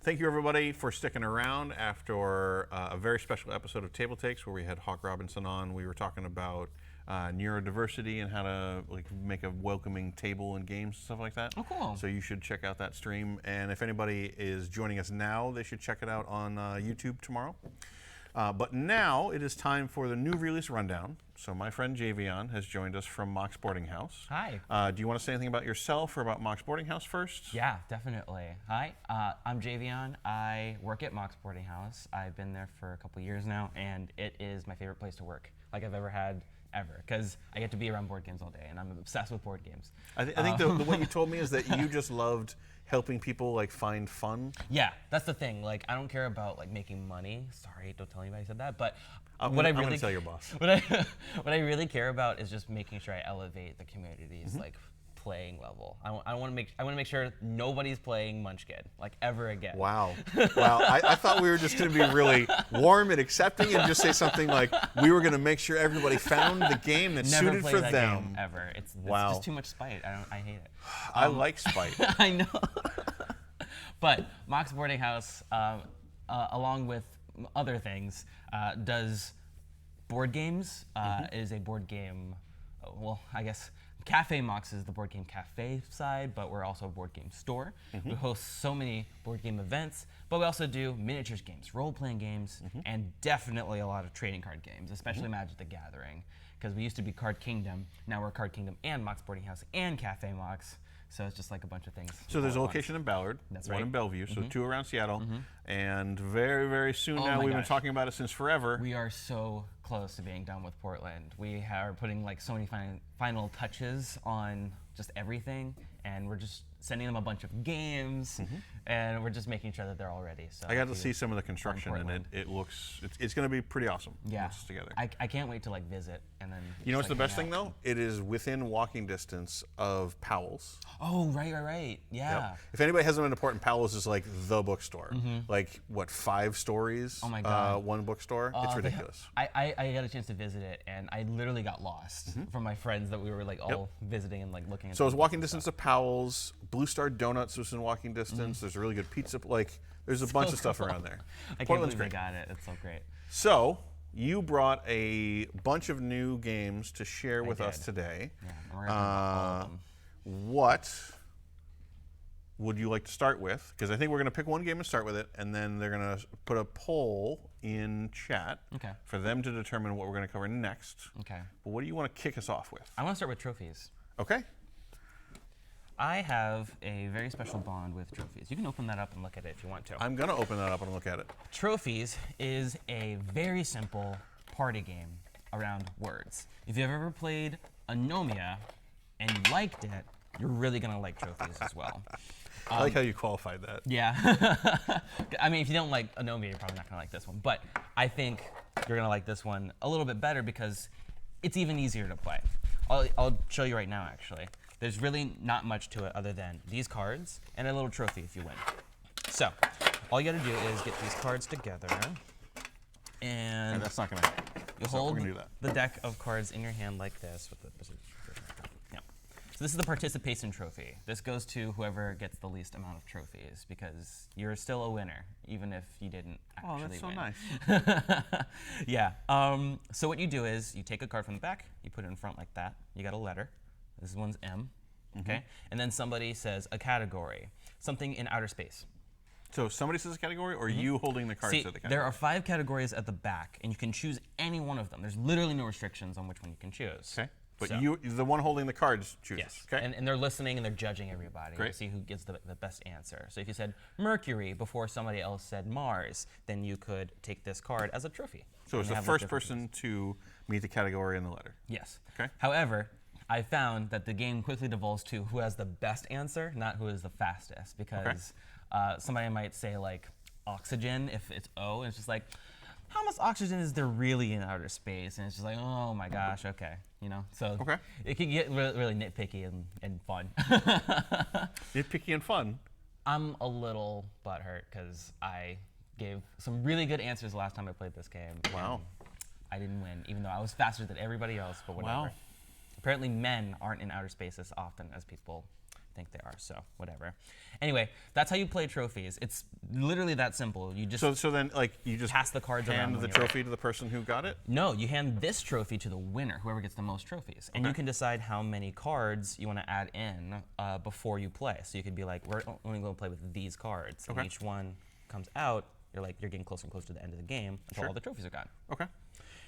Thank you, everybody, for sticking around after a very special episode of Table Takes where we had Hawk Robinson on. We were talking about neurodiversity and how to make a welcoming table in games and stuff like that. Oh, cool. So you should check out that stream. And if anybody is joining us now, they should check it out on YouTube tomorrow. But now it is time for the new release rundown. So my friend Javion has joined us from Mox Boarding House. Hi. Do you want to say anything about yourself or about Mox Boarding House first? Yeah, definitely. Hi, I'm Javion. I work at Mox Boarding House. I've been there for a couple years now, and it is my favorite place to work, like I've ever had, because I get to be around board games all day, and I'm obsessed with board games. I think the way you told me is that you just loved helping people find fun. Yeah, that's the thing. I don't care about making money. Sorry, don't tell anybody I said that. But I'm what I going really to tell your boss. What I really care about is just making sure I elevate the community's playing level. I want to make sure nobody's playing Munchkin ever again. Wow. I thought we were just going to be really warm and accepting and just say something like we were going to make sure everybody found the game that Never suited play for that them. Game ever. It's wow. just too much spite. I hate it. I like spite. I know. But Mox Boarding House, along with other things, does board games. It is a board game. Well, I guess Cafe Mox is the board game cafe side, but we're also a board game store. We host so many board game events, but we also do miniatures games, role-playing games, and definitely a lot of trading card games, especially Magic the Gathering, because we used to be Card Kingdom. Now we're Card Kingdom and Mox Boarding House and Cafe Mox. So it's just a bunch of things. So there's a location in Ballard, That's one right. in Bellevue, so 2 around Seattle, and very, very soon now, my we've been gosh. talking about it since forever. We are so close to being done with Portland. We are putting so many final touches on just everything, and we're just sending them a bunch of games, and we're just making sure that they're all ready. So I got to see some of the construction, and it looks, it's going to be pretty awesome. Yeah, once it's together. I can't wait to visit and then. You know what's the best hang thing out. though? It is within walking distance of Powell's. Oh, right. Yeah. Yep. If anybody hasn't been to Portland, Powell's is the bookstore. 5 stories? Oh my God. One bookstore? It's ridiculous. I got a chance to visit it, and I literally got lost from my friends that we were all visiting and looking at. So it was walking distance of Powell's. Blue Star Donuts was in walking distance. There's a really good pizza. There's a bunch of stuff around there. I can't Portland's believe great. I got it. It's so great. So you brought a bunch of new games to share with us today. Yeah, and we're gonna talk about all of them. What would you like to start with? Because I think we're going to pick one game and start with it, and then they're going to put a poll in chat for them to determine what we're going to cover next. Okay. But what do you want to kick us off with? I want to start with trophies. Okay. I have a very special bond with trophies. You can open that up and look at it if you want to. I'm going to open that up and look at it. Trophies is a very simple party game around words. If you've ever played Anomia and you liked it, you're really going to like trophies as well. I like how you qualified that. Yeah. I mean, if you don't like Anomia, you're probably not going to like this one. But I think you're going to like this one a little bit better because it's even easier to play. I'll show you right now, actually. There's really not much to it other than these cards and a little trophy if you win. So, all you got to do is get these cards together, and That's not going to happen. you So hold we're gonna do that. the deck of cards in your hand like this. With the, yeah. So this is the participation trophy. This goes to whoever gets the least amount of trophies because you're still a winner, even if you didn't actually win. Oh, that's so nice. Yeah. So what you do is you take a card from the back, you put it in front like that. You got a letter. This one's M. Okay. And then somebody says a category, something in outer space. So somebody says a category, or you holding the cards See, to the category? there are 5 categories at the back, and you can choose any one of them. There's literally no restrictions on which one you can choose. Okay. But So- the one holding the cards chooses. Yes. Okay. And they're listening and they're judging everybody Great. to see who gets the best answer. So if you said Mercury before somebody else said Mars, then you could take this card as a trophy. So it's And the have first different person to meet the category in the letter. Yes. Okay. However, I found that the game quickly devolves to who has the best answer, not who is the fastest, because somebody might say oxygen if it's O, and it's just how much oxygen is there really in outer space? And it's just oh my gosh, okay, So it can get really nitpicky and fun. Nitpicky and fun. I'm a little butthurt because I gave some really good answers the last time I played this game. Wow. I didn't win, even though I was faster than everybody else, but whatever. Wow. Apparently men aren't in outer space as often as people think they are, so whatever. Anyway, that's how you play trophies. It's literally that simple. You just So then, like, you just pass the cards around hand when the you're trophy to the person who got it? No, you hand this trophy to the winner, whoever gets the most trophies. And you can decide how many cards you want to add in before you play. So you could be like, we're only going to play with these cards. And each one comes out, you're getting closer and closer to the end of the game until all the trophies are gone. Okay.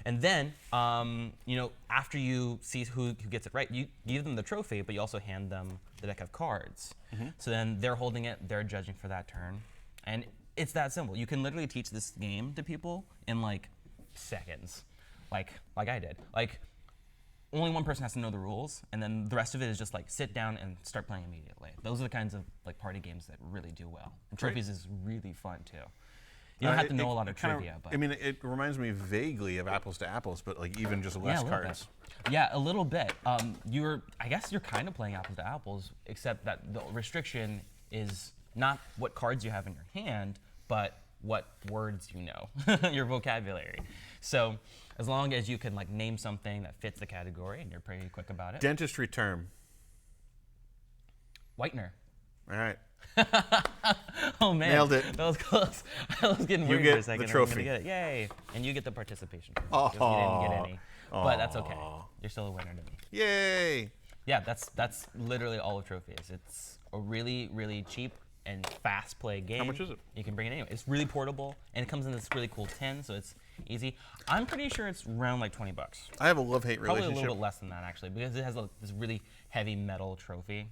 And then, after you see who gets it right, you give them the trophy, but you also hand them the deck of cards. So then they're holding it, they're judging for that turn. And it's that simple. You can literally teach this game to people in like seconds, like I did. Like, only one person has to know the rules, and then the rest of it is just like sit down and start playing immediately. Those are the kinds of like party games that really do well. And trophies is really fun too. You don't have to know a lot of trivia, but I mean, it reminds me vaguely of Apples to Apples, but like even just less cards. Yeah, a little bit. I guess you're kind of playing apples to apples, except that the restriction is not what cards you have in your hand, but what words you know, your vocabulary. So as long as you can like name something that fits the category and you're pretty quick about it. Dentistry term. Whitener. All right. Oh man, nailed it. That was close. I was getting worried for a second. The trophy. I'm gonna get it. Yay! And you get the participation trophy. Oh. Because you didn't get any, but that's okay. You're still a winner to me. Yay! Yeah, that's literally all of trophies. It's a really, really cheap and fast play game. How much is it? You can bring it anywhere. It's really portable, and it comes in this really cool tin, so it's easy. I'm pretty sure it's around like $20. I have a love-hate Probably relationship. a little bit less than that actually, because it has this really heavy metal trophy.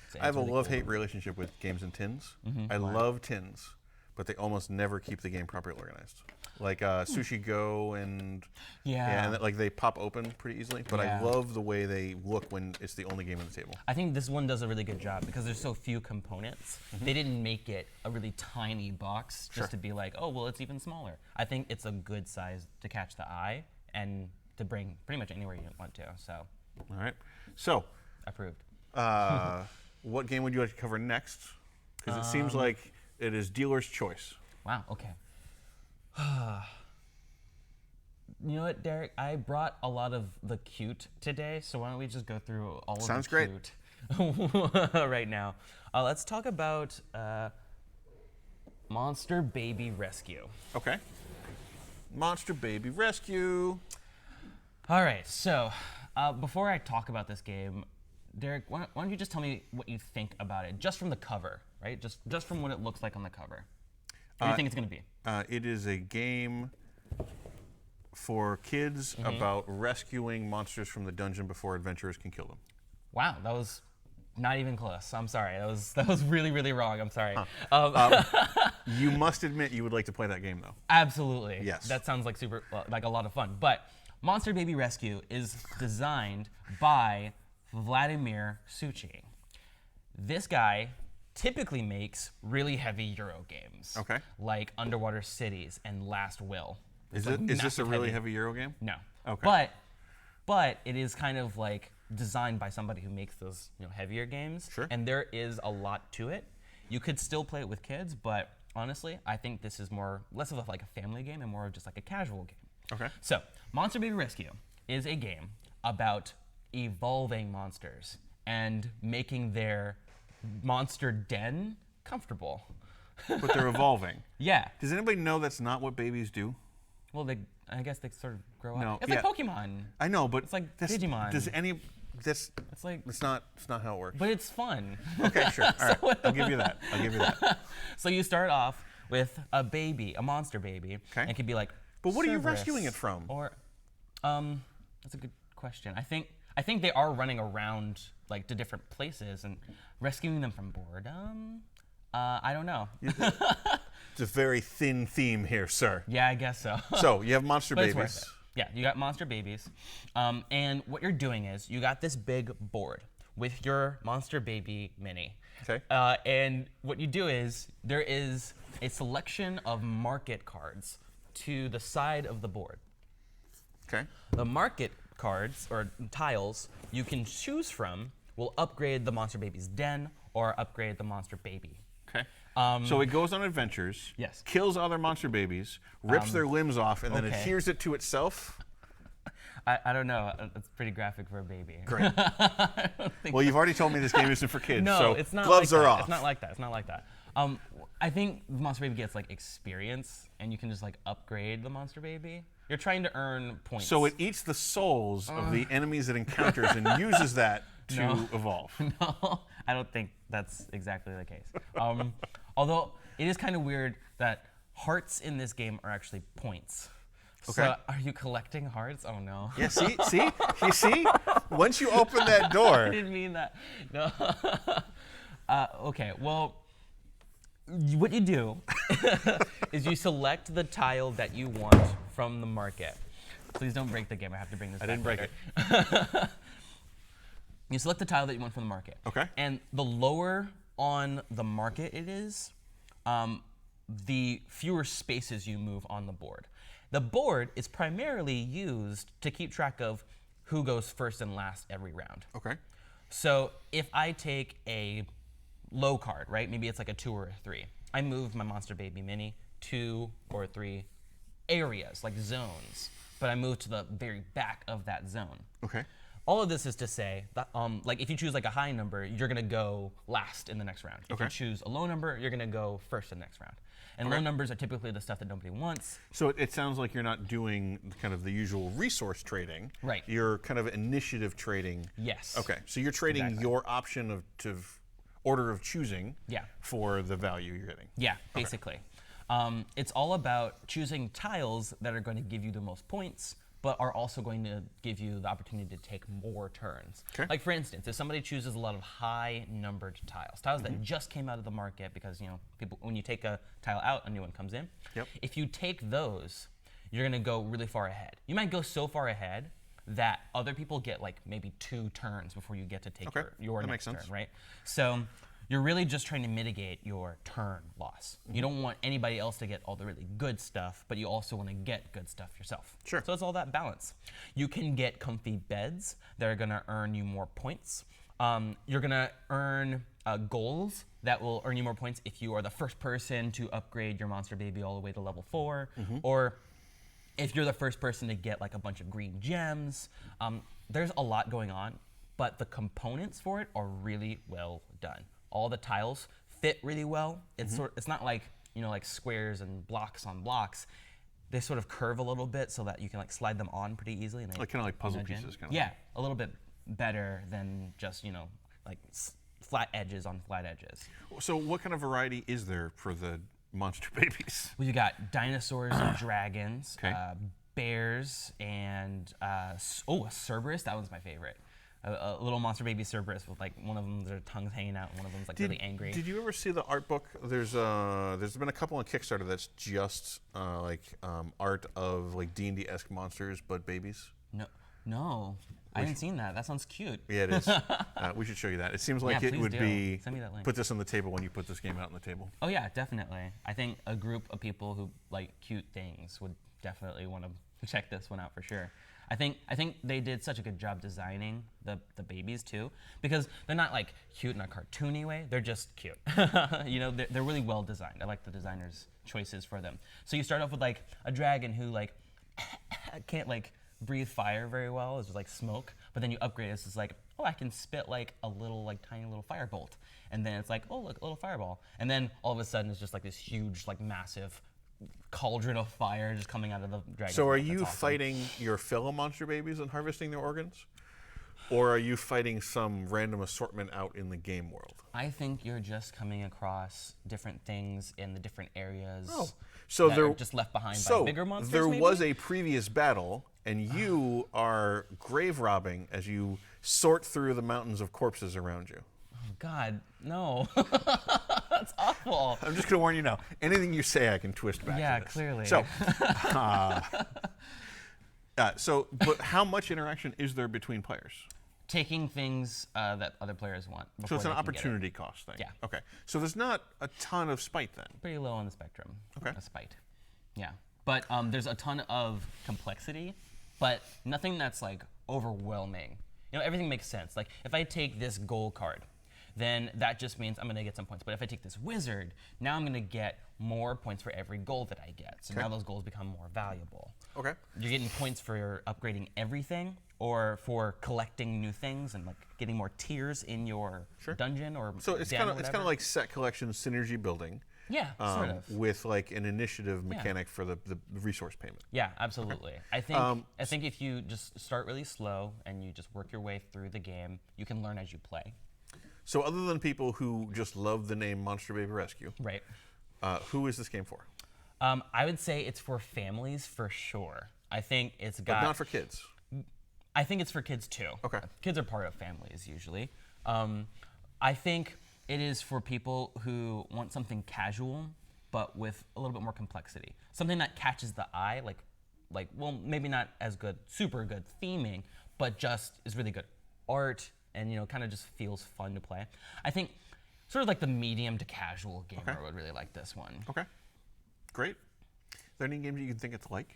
So I have a really love-hate relationship with games and tins. I love tins, but they almost never keep the game properly organized. Like Sushi Go and and like they pop open pretty easily. But I love the way they look when it's the only game on the table. I think this one does a really good job because there's so few components. They didn't make it a really tiny box just to be like, oh well, it's even smaller. I think it's a good size to catch the eye and to bring pretty much anywhere you want to. So. All right. So. Approved. What game would you like to cover next? Because it seems like it is dealer's choice. Wow, okay. You know what, Derek? I brought a lot of the cute today, so why don't we just go through all of Sounds the cute right now. Let's talk about Monster Baby Rescue. Okay. Monster Baby Rescue. All right, so before I talk about this game, Derek, why don't you just tell me what you think about it, just from the cover, right? Just from what it looks like on the cover. What do you think it's going to be? It is a game for kids about rescuing monsters from the dungeon before adventurers can kill them. Wow, that was not even close. I'm sorry. That was really, really wrong. I'm sorry. You must admit you would like to play that game, though. Absolutely. Yes. That sounds like like a lot of fun. But Monster Baby Rescue is designed by Vladimir Suchi. This guy typically makes really heavy Euro games. Okay. Like Underwater Cities and Last Will. Is this a really heavy Euro game? No. Okay. But it is kind of like designed by somebody who makes those heavier games. Sure. And there is a lot to it. You could still play it with kids, but honestly, I think this is less of like a family game and more of just like a casual game. Okay. So, Monster Baby Rescue is a game about evolving monsters and making their monster den comfortable. But they're evolving. Yeah. Does anybody know that's not what babies do? Well, I guess they sort of grow up. No, It's like Pokemon. I know, but It's like Digimon. It's not how it works. But it's fun. Okay, sure. All right. I'll give you that. So you start off with a baby, a monster baby. Okay. And it could be like. But what are you Cerberus, rescuing it from? Or, that's a good question. I think they are running around like to different places and rescuing them from boredom. I don't know. It's a very thin theme here, sir. Yeah, I guess so. So you have monster But it's babies. worth it. Yeah, you got monster babies. And what you're doing is you got this big board with your monster baby mini. Okay. And what you do is there is a selection of market cards to the side of the board. Okay. The market cards or tiles you can choose from will upgrade the monster baby's den or upgrade the monster baby. Okay. So it goes on adventures, Yes. kills other monster babies, rips their limbs off, and then okay. adheres it to itself. I don't know. It's pretty graphic for a baby. Great. I don't think Well, you've already told me this game isn't for kids, no, so it's not gloves like are that. off. It's not like that. It's not like that. I think Monster Baby gets like experience, and you can just like upgrade the Monster Baby. You're trying to earn points. So it eats the souls of the enemies it encounters and uses that to No. evolve. No, I don't think that's exactly the case. Although it is kind of weird that hearts in this game are actually points. Okay. So are you collecting hearts? Oh no. Yeah, see? You see? Once you open that I door, didn't mean that. No. Okay, well, what you do is you select the tile that you want from the market. Please don't break the game. I have to bring this I back didn't break later. it. You select the tile that you want from the market. Okay. And the lower on the market it is, the fewer spaces you move on the board. The board is primarily used to keep track of who goes first and last every round. Okay. So if I take a low card, right? Maybe it's like a 2 or a 3. I move my Monster Baby Mini 2 or 3 areas, like zones, but I move to the very back of that zone. Okay. All of this is to say that, like, if you choose like a high number, you're gonna go last in the next round. If Okay. you choose a low number, you're gonna go first in the next round. And low numbers are typically the stuff that nobody wants. So it sounds like you're not doing kind of the usual resource trading. Right. You're kind of initiative trading. Yes. Okay. So you're trading Exactly. your option of order of choosing Yeah. for the value you're getting. Yeah, basically. It's all about choosing tiles that are going to give you the most points, but are also going to give you the opportunity to take more turns. Okay. Like for instance, if somebody chooses a lot of high-numbered tiles that just came out of the market because people, when you take a tile out, a new one comes in. Yep. If you take those, you're going to go really far ahead. You might go so far ahead that other people get like maybe 2 turns before you get to take Okay, your that next makes sense. turn, right? So you're really just trying to mitigate your turn loss. You don't want anybody else to get all the really good stuff, but you also want to get good stuff yourself. Sure. So it's all that balance. You can get comfy beds that are going to earn you more points. You're going to earn goals that will earn you more points if you are the first person to upgrade your Monster Baby all the way to level 4, or if you're the first person to get like a bunch of green gems. There's a lot going on, but the components for it are really well done. All the tiles fit really well. It's it's not like like squares and blocks on blocks. They sort of curve a little bit so that you can like slide them on pretty easily. And they Like kind of like puzzle nudge in. pieces, kind of. Yeah, a little bit better than just like flat edges on flat edges. So what kind of variety is there for the Monster Babies? Well, you got dinosaurs and dragons, Okay. bears, and a Cerberus. That one's my favorite. A little Monster Baby Cerberus with like one of them, their tongues hanging out, and one of them's like really angry. Did you ever see the art book? There's been a couple on Kickstarter that's just art of like D&D-esque monsters but babies. No, I haven't seen that. That sounds cute. Yeah, it is. We should show you that. It seems like Yeah, it please would do. be Send me that link. put this on the table when you put this game out on the table. Oh yeah, definitely. I think a group of people who like cute things would definitely want to check this one out for sure. I think they did such a good job designing the babies too, because they're not like cute in a cartoony way. They're just cute. They're really well designed. I like the designers' choices for them. So you start off with like a dragon who like can't like breathe fire very well. It's just like smoke. But then you upgrade it. It's just like, oh, I can spit like a little like tiny little firebolt. And then it's like, oh, look, a little fireball. And then all of a sudden it's just like this huge like massive cauldron of fire just coming out of the dragon. So are That's you awesome. fighting your fellow Monster Babies and harvesting their organs? Or are you fighting some random assortment out in the game world? I think you're just coming across different things in the different areas. Oh. So that there are just left behind so by bigger monsters. there maybe? was a previous battle, and you are grave robbing as you sort through the mountains of corpses around you. Oh God, no. That's awful. I'm just going to warn you now. Anything you say, I can twist back. Yeah, to this. clearly. So, but how much interaction is there between players? Taking things that other players want. So before it's an they can get it. opportunity cost thing. Yeah. Okay. So there's not a ton of spite then. Pretty low on the spectrum. Okay. A spite. Yeah. But there's a ton of complexity, but nothing that's like overwhelming. Everything makes sense. Like if I take this goal card, then that just means I'm going to get some points. But if I take this wizard, now I'm going to get more points for every gold that I get. So now those golds become more valuable. Okay. You're getting points for upgrading everything, or for collecting new things and like getting more tiers in your dungeon or so it's den kind of like set collection synergy building. Yeah, sort of. With like an initiative mechanic for the resource payment. Yeah, absolutely. Okay. I think if you just start really slow and you just work your way through the game, you can learn as you play. So other than people who just love the name Monster Baby Rescue, right? Who is this game for? I would say it's for families for sure. I think it's got. But not for kids. I think it's for kids too. Okay. Kids are part of families usually. I think it is for people who want something casual, but with a little bit more complexity. Something that catches the eye, like well, maybe not as good, super good theming, but just is really good art and kind of just feels fun to play. I think sort of like the medium to casual gamer would really like this one. Okay. Great. Are there any games you can think it's like?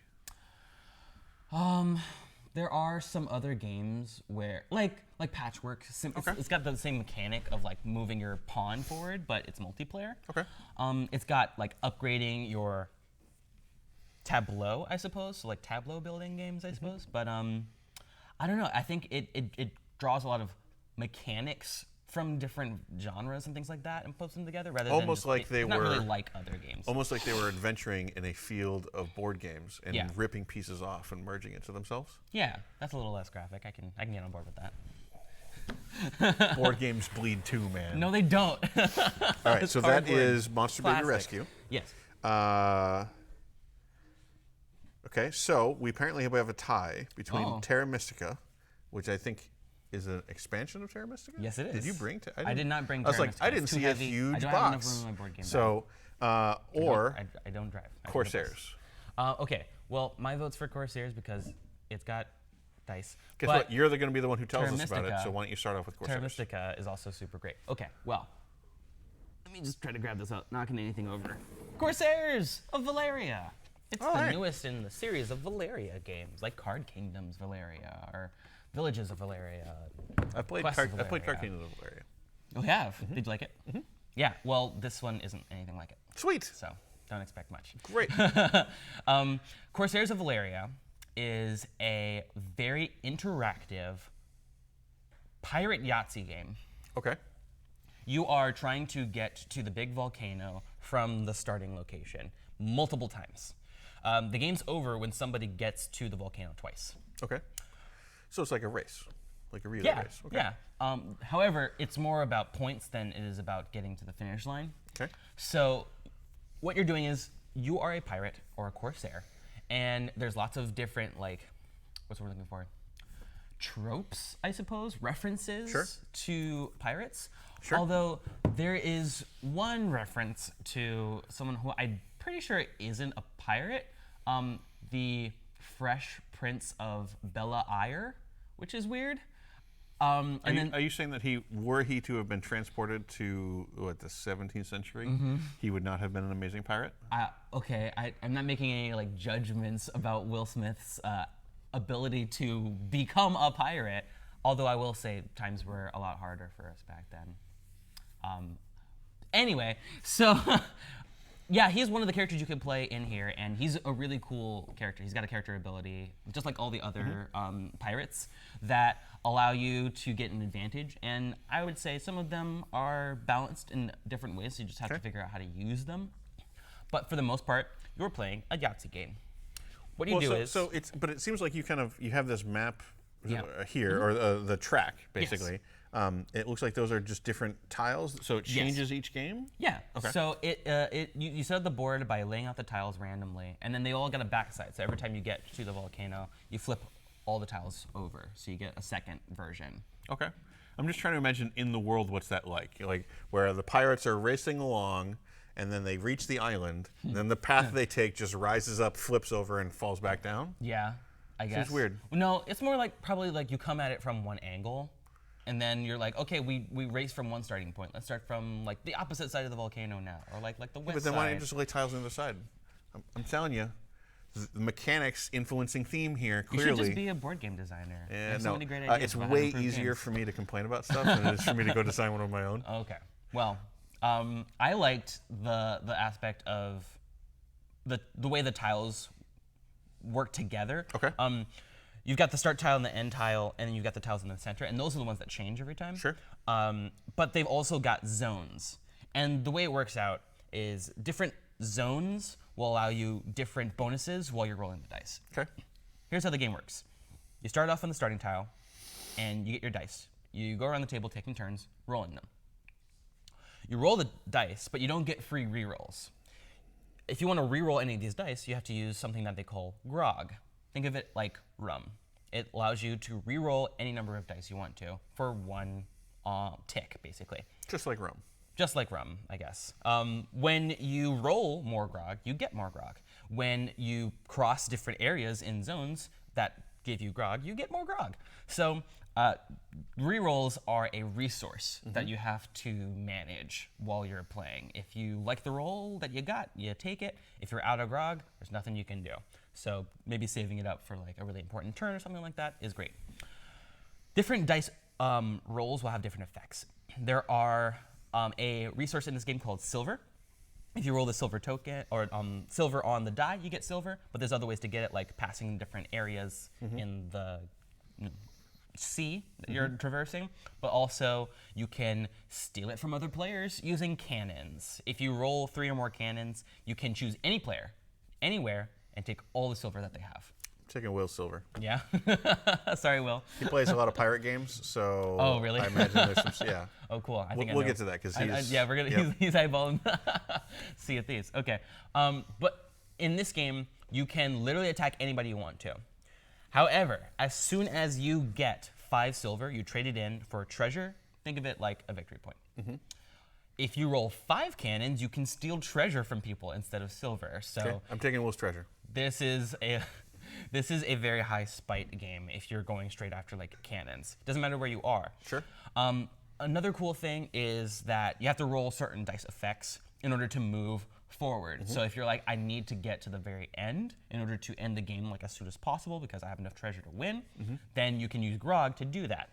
There are some other games where, like Patchwork, it's got the same mechanic of like moving your pawn forward, but it's multiplayer. Okay. It's got like upgrading your tableau, I suppose, so like tableau building games, I suppose. But I don't know. I think it draws a lot of mechanics from different genres and things like that and puts them together rather almost than like they not were really like other games. Almost like they were adventuring in a field of board games and Yeah. ripping pieces off and merging into themselves. Yeah, that's a little less graphic. I can get on board with that. Board games bleed too, man. No, they don't. All right, so that is Monster Baby Classic. Rescue. Yes. Okay, so we apparently have a tie between Terra Mystica, which I think is an expansion of Terra Mystica? Yes, it is. Did you bring? I did not bring. I was Terra like, Mystica. I didn't It's too see heavy. a huge I don't box. have enough room in my board game So, or I don't drive. I don't Corsairs. Okay. Well, my vote's for Corsairs because it's got dice. Guess but what? You're going to be the one who tells Terra us about it. Mystica- So why don't you start off with Corsairs? Terra Mystica is also super great. Okay. Well, let me just try to grab this without knocking anything over. Corsairs of Valeria. It's the newest in the series of Valeria games, like Card Kingdoms Valeria or Villages of Valeria. I played Quest of Card Valeria. Kingdoms of Valeria. Oh, you have? Did you like it? Yeah. Well, this one isn't anything like it, Sweet. so don't expect much. Great. Corsairs of Valeria is a very interactive pirate Yahtzee game. Okay. You are trying to get to the big volcano from the starting location multiple times. The game's over when somebody gets to the volcano twice. Okay. So it's like a race, like a relay race. Okay. Yeah. However, it's more about points than it is about getting to the finish line. Okay. So what you're doing is you are a pirate or a corsair, and there's lots of different, like, what's the word we're looking for? Tropes, I suppose, references to pirates. Sure. Although there is one reference to someone who I'm pretty sure isn't a pirate, the Fresh Prince of Bel-Air, which is weird. Are you saying that were he to have been transported to the 17th century, he would not have been an amazing pirate? Okay, I'm not making any like judgments about Will Smith's ability to become a pirate. Although I will say times were a lot harder for us back then. Anyway, so yeah, he's one of the characters you can play in here, and he's a really cool character. He's got a character ability, just like all the other pirates, that allow you to get an advantage. And I would say some of them are balanced in different ways, so you just have to figure out how to use them. But for the most part, you're playing a Yahtzee game. What you do is but it seems like you have this map Yeah. here, or the track basically. It looks like those are just different tiles, so it changes each game. Yeah. Okay. So you set up the board by laying out the tiles randomly, and then they all got a backside. So every time you get to the volcano, you flip all the tiles over, so you get a second version. Okay. I'm just trying to imagine in the world what's that like? Like where the pirates are racing along, and then they reach the island, and then the path they take just rises up, flips over, and falls back down. Yeah, I guess. Seems weird. No, it's more like probably like you come at it from one angle, and then you're like, okay, we race from one starting point. Let's start from like the opposite side of the volcano now, or like the west But then side. why don't you just lay tiles on the other side? I'm telling you, the mechanics influencing theme here. You Clearly, should just be a board game designer. There's so many great ideas. it's about how to way improve easier games. for me to complain about stuff than it is for me to go design one of my own. Okay. Well, I liked the aspect of the way the tiles work together. Okay. You've got the start tile and the end tile, and then you've got the tiles in the center, and those are the ones that change every time. Sure. But they've also got zones. And the way it works out is different zones will allow you different bonuses while you're rolling the dice. Okay. Here's how the game works. You start off on the starting tile, and you get your dice. You go around the table taking turns, rolling them. You roll the dice, but you don't get free rerolls. If you want to reroll any of these dice, you have to use something that they call grog. Think of it like rum. It allows you to reroll any number of dice you want to for one tick, basically. Just like rum. Just like rum, I guess. When you roll more grog, you get more grog. When you cross different areas in zones that give you grog, you get more grog. So rerolls are a resource that you have to manage while you're playing. If you like the roll that you got, you take it. If you're out of grog, there's nothing you can do. So maybe saving it up for like a really important turn or something like that is great. Different dice rolls will have different effects. There are a resource in this game called silver. If you roll the silver token or silver on the die, you get silver. But there's other ways to get it, like passing different areas in the sea that you're traversing. But also, you can steal it from other players using cannons. If you roll 3 or more cannons, you can choose any player, anywhere, and take all the silver that they have. Taking Will's silver. Yeah. Sorry, Will. He plays a lot of pirate games, so. Oh, really? I imagine there's some. Yeah. Oh, cool. I think We'll I know. get to that because he's. Yeah, we're gonna. Yep. He's eyeballing Sea of Thieves. Okay. But in this game, you can literally attack anybody you want to. However, as soon as you get 5 silver, you trade it in for treasure. Think of it like a victory point. If you roll 5 cannons, you can steal treasure from people instead of silver. So Okay. I'm taking Will's treasure. this is a very high spite game if you're going straight after like cannons. Doesn't matter where you are. Sure. Another cool thing is that you have to roll certain dice effects in order to move forward. So if you're like, I need to get to the very end in order to end the game like as soon as possible because I have enough treasure to win, then you can use grog to do that.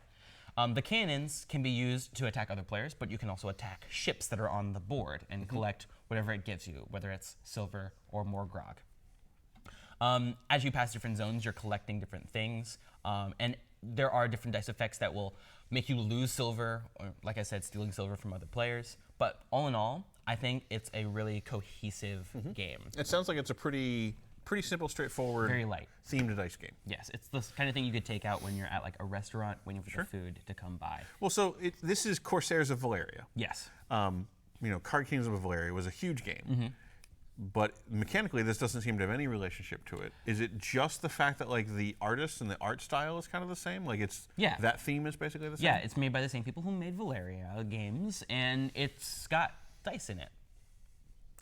The cannons can be used to attack other players, but you can also attack ships that are on the board and collect whatever it gives you, whether it's silver or more grog. As you pass different zones, you're collecting different things, and there are different dice effects that will make you lose silver, or like I said, stealing silver from other players. But all in all, I think it's a really cohesive game. It sounds like it's a pretty simple, straightforward, Very light. themed dice game. Yes, it's the kind of thing you could take out when you're at like a restaurant waiting for the food to come by. Well, so this is Corsairs of Valerio. Yes. Card Kingdom of Valerio was a huge game. But mechanically, this doesn't seem to have any relationship to it. Is it just the fact that like the artist and the art style is kind of the same? Like that theme is basically the same? Yeah, it's made by the same people who made Valeria games, and it's got dice in it.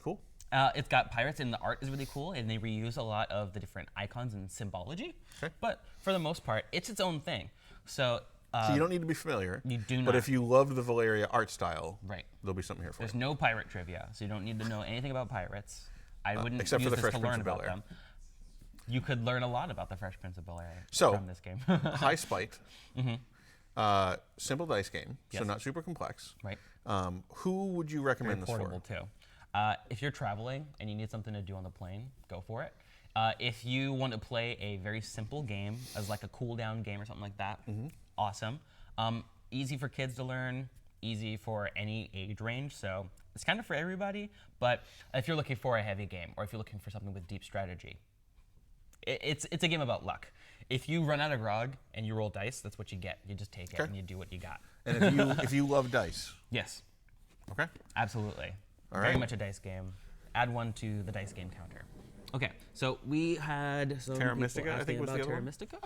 Cool. It's got pirates, and the art is really cool, and they reuse a lot of the different icons and symbology. Okay. But for the most part, it's its own thing. So So you don't need to be familiar. you do But not. if you love the Valeria art style, Right. there'll be something here for There's you. no pirate trivia, so you don't need to know anything about pirates. I wouldn't except for use the this Fresh to Prince learn of about Bel-Air. them. You could learn a lot about the Fresh Prince of Bel-Air So, from this game. High spite, simple dice game, so Yes. not super complex. Right. Who would you recommend this Portable for? too. If you're traveling and you need something to do on the plane, go for it. If you want to play a very simple game as like a cool down game or something like that, awesome. Easy for kids to learn, easy for any age range, so it's kind of for everybody. But if you're looking for a heavy game or if you're looking for something with deep strategy, it's a game about luck. If you run out of grog and you roll dice, that's what you get. You just take it and you do what you got. And if you love dice, Yes, okay. absolutely. All Very right. much a dice game. Add 1 to the dice game counter. Okay, so we had some Terra people Mystica, I asking think was about the other Terra one? Mystica.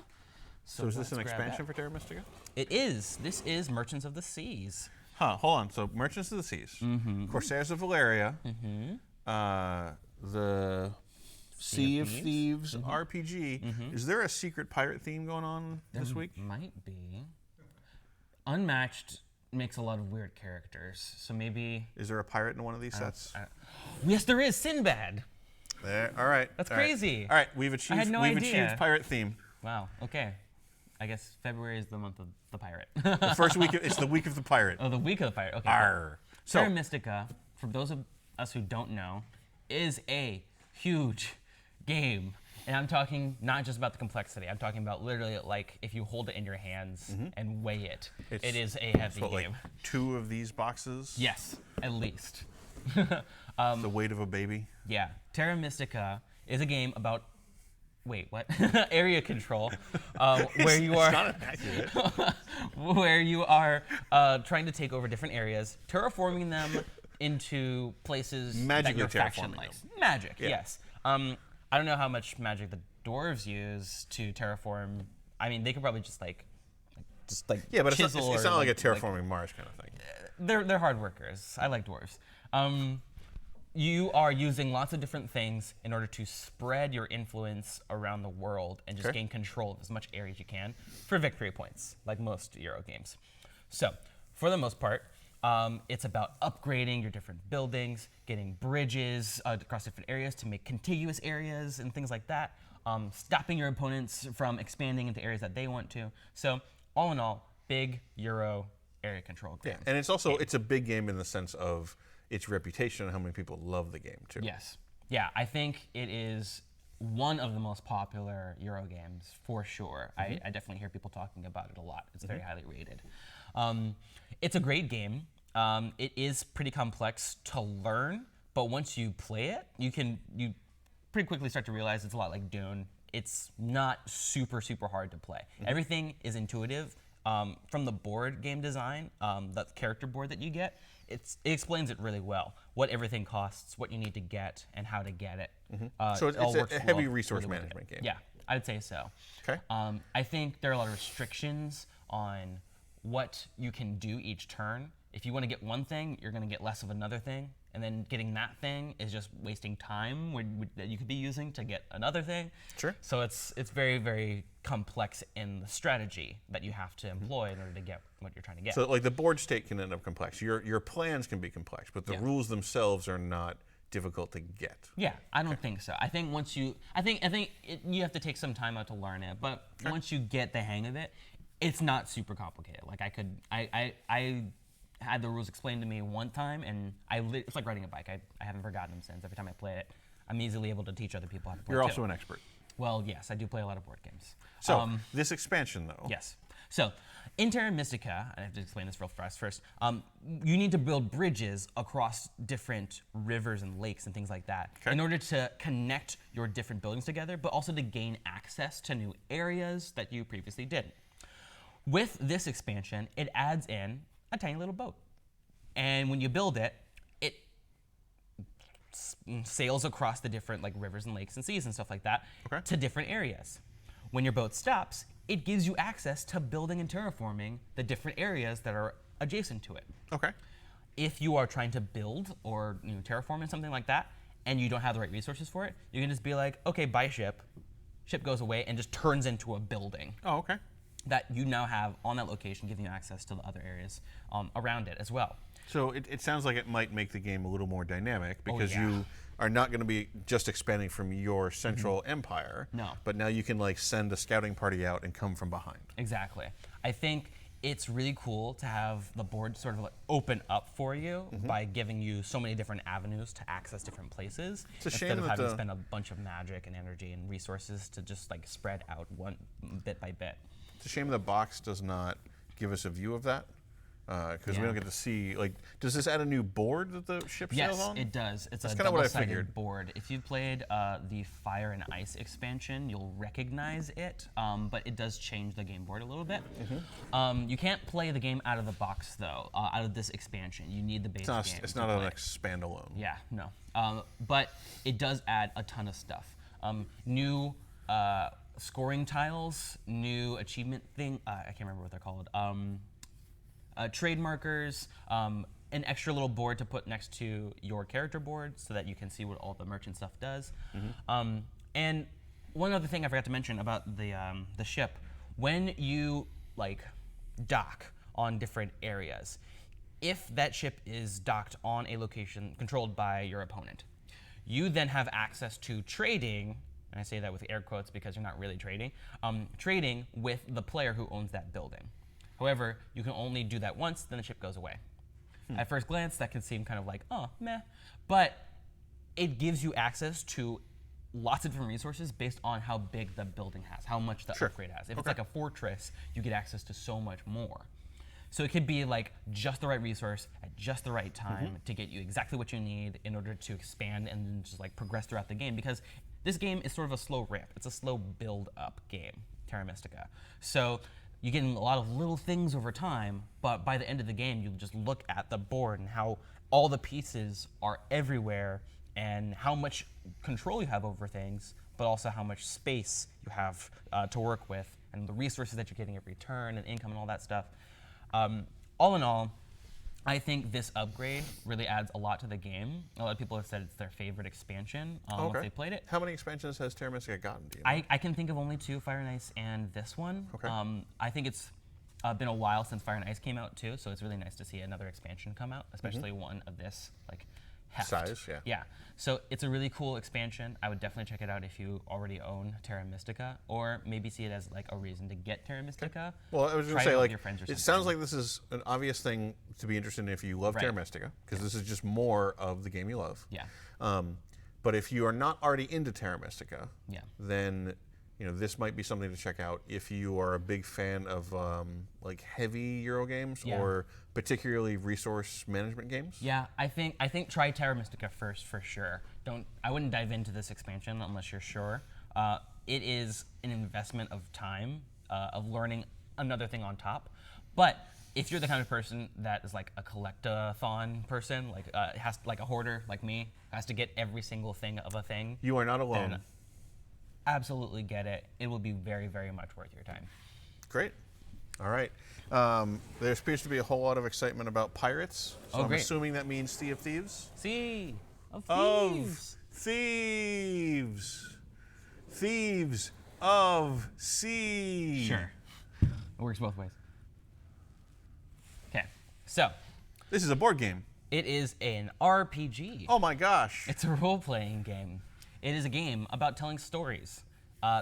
So is this an let's grab expansion that. for Terra Mystica? It is. This is Merchants of the Seas. Huh, hold on. So Merchants of the Seas, Corsairs of Valeria, the Sea of Thieves RPG. Is there a secret pirate theme going on this week? Might be. Unmatched makes a lot of weird characters, so maybe. Is there a pirate in one of these sets? Yes, there is Sinbad. There. All right. That's all right. crazy. All right, we've achieved. had no we've idea. achieved pirate theme. Wow. Okay. I guess February is the month of the pirate. The first week. It's the week of the pirate. Oh, the week of the pirate. Okay. Arr. So Terra Mystica, for those of us who don't know, is a huge game. And I'm talking not just about the complexity. I'm talking about literally like if you hold it in your hands and weigh it, it is a heavy what, game. like 2 of these boxes. Yes, at least. The weight of a baby. Yeah. Terra Mystica is a game about, wait, what? Area control, where you are, It's not accurate. where you are trying to take over different areas, terraforming them into places Magically that your terraforming faction likes. Magic, yes. I don't know how much magic the dwarves use to terraform. I mean, they could probably just like Yeah, but it's chisel not or, like a terraforming Mars kind of thing. they're hard workers. I like dwarves. You are using lots of different things in order to spread your influence around the world and just gain control of as much area as you can for victory points, like most Euro games. So, for the most part, it's about upgrading your different buildings, getting bridges across different areas to make contiguous areas and things like that, stopping your opponents from expanding into areas that they want to. So, all in all, big Euro area control game. And it's also it's a big game in the sense of its reputation and how many people love the game too. Yes. Yeah, I think it is one of the most popular Euro games for sure. I definitely hear people talking about it a lot. It's very highly rated. It's a great game. It is pretty complex to learn, but once you play it, you pretty quickly start to realize it's a lot like Dune. It's not super hard to play. Everything is intuitive. From the board game design, the character board that you get, it explains it really well. What everything costs, what you need to get, and how to get it. So it all it's works a heavy well resource really well management game. Yeah, I'd say so. Okay. I think there are a lot of restrictions on what you can do each turn. If you want to get one thing, you're going to get less of another thing. And then getting that thing is just wasting time that you could be using to get another thing. Sure. So it's very complex in the strategy that you have to employ in order to get what you're trying to get. So like the board state can end up complex. Your plans can be complex, but the rules themselves are not difficult to get. Yeah, I don't think so. I think once you, you have to take some time out to learn it. But once you get the hang of it, it's not super complicated. Like I had the rules explained to me one time, and it's like riding a bike. I haven't forgotten them since. Every time I play it, I'm easily able to teach other people how to play. You're too. also an expert. Well, yes, I do play a lot of board games. So this expansion, though. Yes. So, in Terra Mystica, I have to explain this real fast first. You need to build bridges across different rivers and lakes and things like that in order to connect your different buildings together, but also to gain access to new areas that you previously didn't. With this expansion, it adds in a tiny little boat. And when you build it, it sails across the different like rivers and lakes and seas and stuff like that to different areas. When your boat stops, it gives you access to building and terraforming the different areas that are adjacent to it. Okay. If you are trying to build or terraform and something like that, and you don't have the right resources for it, you can just be like, okay, buy ship. Ship goes away and just turns into a building. Oh, okay. That you now have on that location, giving you access to the other areas around it as well. So it sounds like it might make the game a little more dynamic because yeah. you are not going to be just expanding from your central empire. No. But now you can like send a scouting party out and come from behind. Exactly. I think it's really cool to have the board sort of like open up for you by giving you so many different avenues to access different places It's a instead shame of that having to spend a bunch of magic and energy and resources to just like spread out one bit by bit. It's a shame the box does not give us a view of that because we don't get to see. Like, does this add a new board that the ship sails Yes, on? it does. It's That's a kinda what I double-sided figured. board. If you've played the Fire and Ice expansion, you'll recognize it, but it does change the game board a little bit. You can't play the game out of the box, though, out of this expansion. You need the base game. It's to not play an it. standalone. Yeah, no. But it does add a ton of stuff. New scoring tiles, new achievement thing. I can't remember what they're called. Trade markers, an extra little board to put next to your character board so that you can see what all the merchant stuff does. And one other thing I forgot to mention about the ship, when you like dock on different areas, if that ship is docked on a location controlled by your opponent, you then have access to trading, and I say that with air quotes because you're not really trading, trading with the player who owns that building. However, you can only do that once, then the ship goes away. At first glance, that can seem kind of like, oh, meh. But it gives you access to lots of different resources based on how big the building has, how much the upgrade has. If it's like a fortress, you get access to so much more. So it could be like just the right resource at just the right time to get you exactly what you need in order to expand and then just like progress throughout the game, because this game is sort of a slow ramp. It's a slow build up game, Terra Mystica. So you get a lot of little things over time, but by the end of the game, you just look at the board and how all the pieces are everywhere and how much control you have over things, but also how much space you have to work with and the resources that you're getting in return and income and all that stuff. All in all, I think this upgrade really adds a lot to the game. A lot of people have said it's their favorite expansion once they played it. How many expansions has Terra Mystica gotten? Do you know? I can think of only 2, Fire and Ice and this one. Okay. I think it's been a while since Fire and Ice came out too, so it's really nice to see another expansion come out, especially one of this like heft. Size, yeah. Yeah. So it's a really cool expansion. I would definitely check it out if you already own Terra Mystica, or maybe see it as like a reason to get Terra Mystica. Well, I was going Try to say, it with like, your friends or it something. sounds like this is an obvious thing to be interested in if you love Terra Right. Mystica, because this is just more of the game you love. Yeah. But if you are not already into Terra Mystica, Yeah. then this might be something to check out if you are a big fan of like heavy Euro games Yeah. or particularly resource management games. Yeah, I think try Terra Mystica first for sure. I wouldn't dive into this expansion unless you're sure. It is an investment of time of learning another thing on top. But if you're the kind of person that is like a collectathon person, like has like a hoarder like me, has to get every single thing of a thing, You are not alone. then absolutely get it. It will be very, very much worth your time. Great. All right. There appears to be a whole lot of excitement about pirates. So Oh, I'm great. assuming that means Sea of Thieves. Sea of Of Thieves. Thieves. Thieves of Sea. Sure. It works both ways. Okay, so This is a board game. it is an RPG. Oh my gosh. It's a role-playing game. It is a game about telling stories.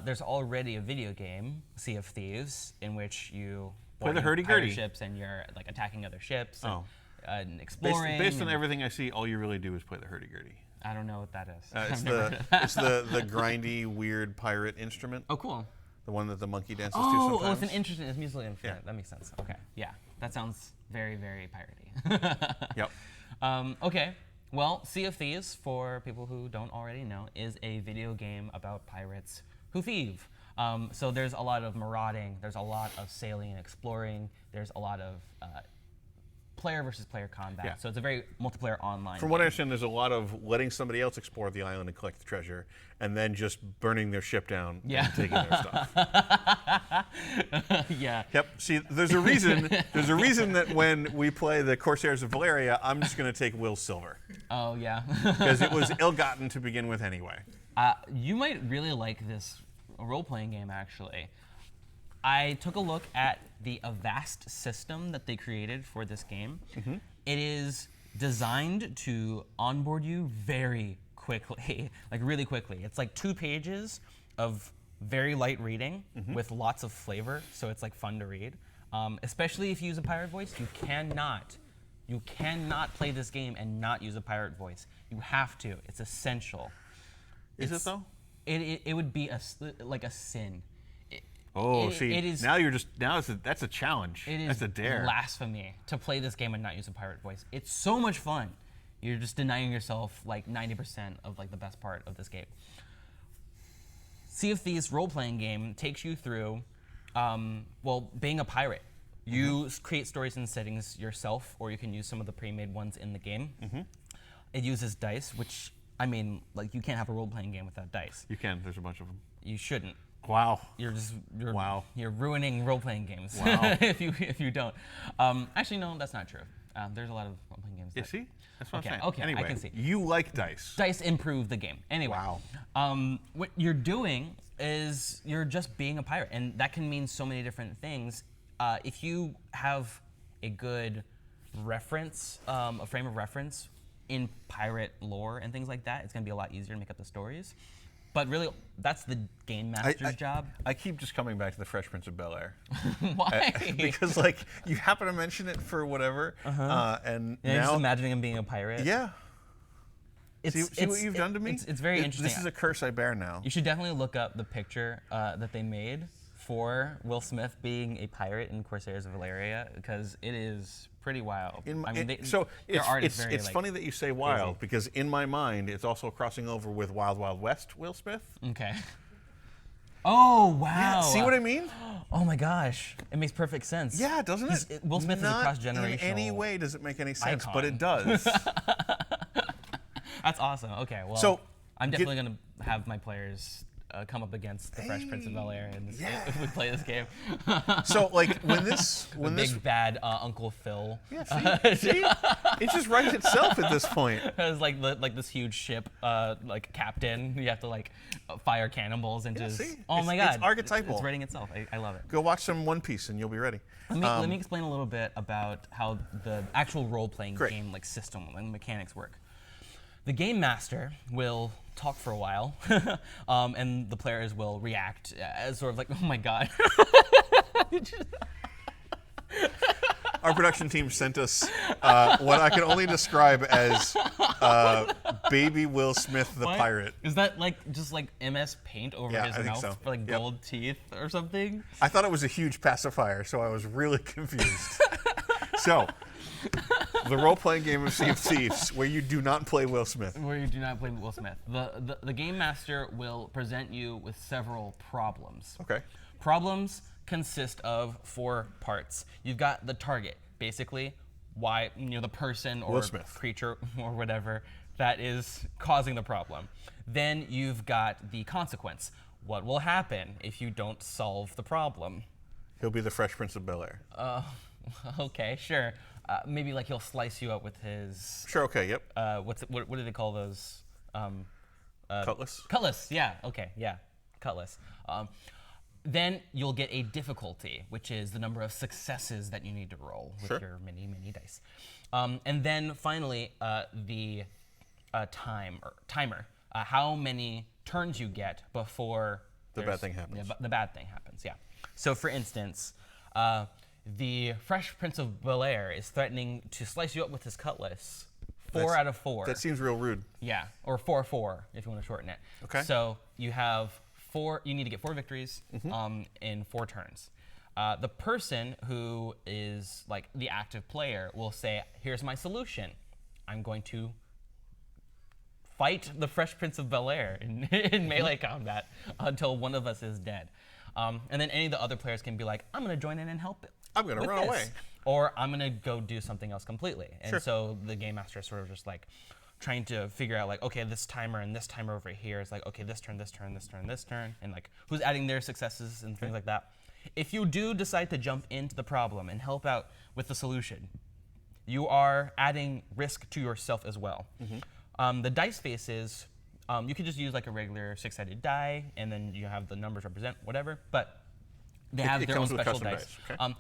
There's already a video game, Sea of Thieves, in which you Play the board hurdy-gurdy. pirate ships and you're like attacking other ships and, Oh. and exploring. Based on and- everything I see, all you really do is play the hurdy-gurdy. I don't know what that is. It's I've never heard the of that. it's the grindy weird pirate instrument. Oh, cool. The one that the monkey dances to Oh, sometimes. it's an interesting, it's musical instrument. Yeah. That makes sense. Okay, yeah, that sounds very, very piratey. Yep. Okay, well, Sea of Thieves, for people who don't already know, is a video game about pirates who thieve. So there's a lot of marauding, there's a lot of sailing and exploring, there's a lot of player versus player combat. Yeah. So it's a very multiplayer online From game. what I understand, there's a lot of letting somebody else explore the island and collect the treasure, and then just burning their ship down Yeah. and taking their stuff. Yeah. Yep. See, there's a reason. There's a reason that when we play the Corsairs of Valerio, I'm just going to take Will's silver Oh, yeah. because it was ill-gotten to begin with anyway. You might really like this role-playing game, actually. I took a look at the Avast system that they created for this game. It is designed to onboard you very quickly, like really quickly. It's like 2 pages of very light reading with lots of flavor, so it's like fun to read. Especially if you use a pirate voice, you cannot play this game and not use a pirate voice. You have to. It's essential. Is it though? It would be like a sin. Oh, it- see, it is- that's a challenge. It is That's a dare. blasphemy to play this game and not use a pirate voice. It's so much fun. You're just denying yourself like 90% of like the best part of this game. Sea of Thieves role-playing game takes you through, being a pirate. You create stories and settings yourself, or you can use some of the pre-made ones in the game. It uses dice, which, I mean, like you can't have a role-playing game without dice. You can. There's a bunch of them. You shouldn't. Wow. You're Wow. You're ruining role-playing games Wow. if you don't. Actually, no, that's not true. There's a lot of role-playing games. You that- see? That's what Okay, I'm saying. okay, I Anyway, can see. you like dice. Dice improve the game. Anyway, Wow. what you're doing is you're just being a pirate, and that can mean so many different things. If you have a good reference, a frame of reference in pirate lore and things like that, it's gonna be a lot easier to make up the stories. But really, that's the game master's job. I keep just coming back to the Fresh Prince of Bel-Air. Why? Because like you happen to mention it for whatever, and Yeah, now just imagining him being a pirate. yeah. See what you've done to me? It's very interesting. This is a curse I bear now. You should definitely look up the picture that they made for Will Smith being a pirate in Corsairs of Valerio, because it is pretty wild. Their art is very, it's funny that you say wild, because in my mind it's also crossing over with Wild Wild West Will Smith. Okay. Oh, wow. Yeah, see what I mean? Oh my gosh. It makes perfect sense. Yeah, doesn't it? Will Smith Not is a cross-generational in any way does it make any sense, icon. but it does. That's awesome. Okay, well, So, I'm definitely going to have my players come up against the Fresh Prince of Bel-Air if we play this game. So, like, when Big bad Uncle Phil. Yeah, see? It just writes itself at this point. It's like this huge ship, like captain. You have to like fire cannonballs into his. See? Oh my god! It's archetypal. It's writing itself. I love it. Go watch some One Piece and you'll be ready. Let me explain a little bit about how the actual role-playing Great. game like system and mechanics work. The game master will talk for a while, and the players will react as sort of like, oh my god. Our production team sent us what I can only describe as baby Will Smith the What? pirate. Is that like just like MS Paint over Yeah, his I think mouth so. for like Yep. gold teeth or something? I thought it was a huge pacifier, so I was really confused. So, the role-playing game of Sea of Thieves, where you do not play Will Smith. Where you do not play Will Smith. The game master will present you with several problems. Okay. Problems consist of 4 parts. You've got the target, basically, why the person or Will Smith. creature or whatever that is causing the problem. Then you've got the consequence. What will happen if you don't solve the problem? He'll be the Fresh Prince of Bel-Air. Okay, sure. Maybe like he'll slice you up with his. Sure. Okay. Yep. What do they call those? Cutlass. Cutlass. Yeah. Okay. Yeah. Cutlass. Then you'll get a difficulty, which is the number of successes that you need to roll with your mini dice. And then finally, the timer. How many turns you get before The bad thing happens. The bad thing happens. Yeah. So, for instance, the Fresh Prince of Bel-Air is threatening to slice you up with his cutlass. 4 out of 4. That seems real rude. Yeah, or 4-4 if you want to shorten it. Okay. So you have 4. You need to get 4 victories in 4 turns. The person who is like the active player will say, "Here's my solution. I'm going to fight the Fresh Prince of Bel-Air in melee combat until one of us is dead." And then any of the other players can be like, "I'm going to join in and help it. I'm going to run away." Or I'm going to go do something else completely. And Sure. so the game master is sort of just like trying to figure out like, okay, this timer and this timer over here is like, okay, this turn, this turn, this turn, this turn, and like who's adding their successes and things like that. If you do decide to jump into the problem and help out with the solution, you are adding risk to yourself as well. The dice faces, you could just use like a regular 6-sided die, and then you have the numbers represent whatever, but they have their own comes with special custom dice. dice, okay.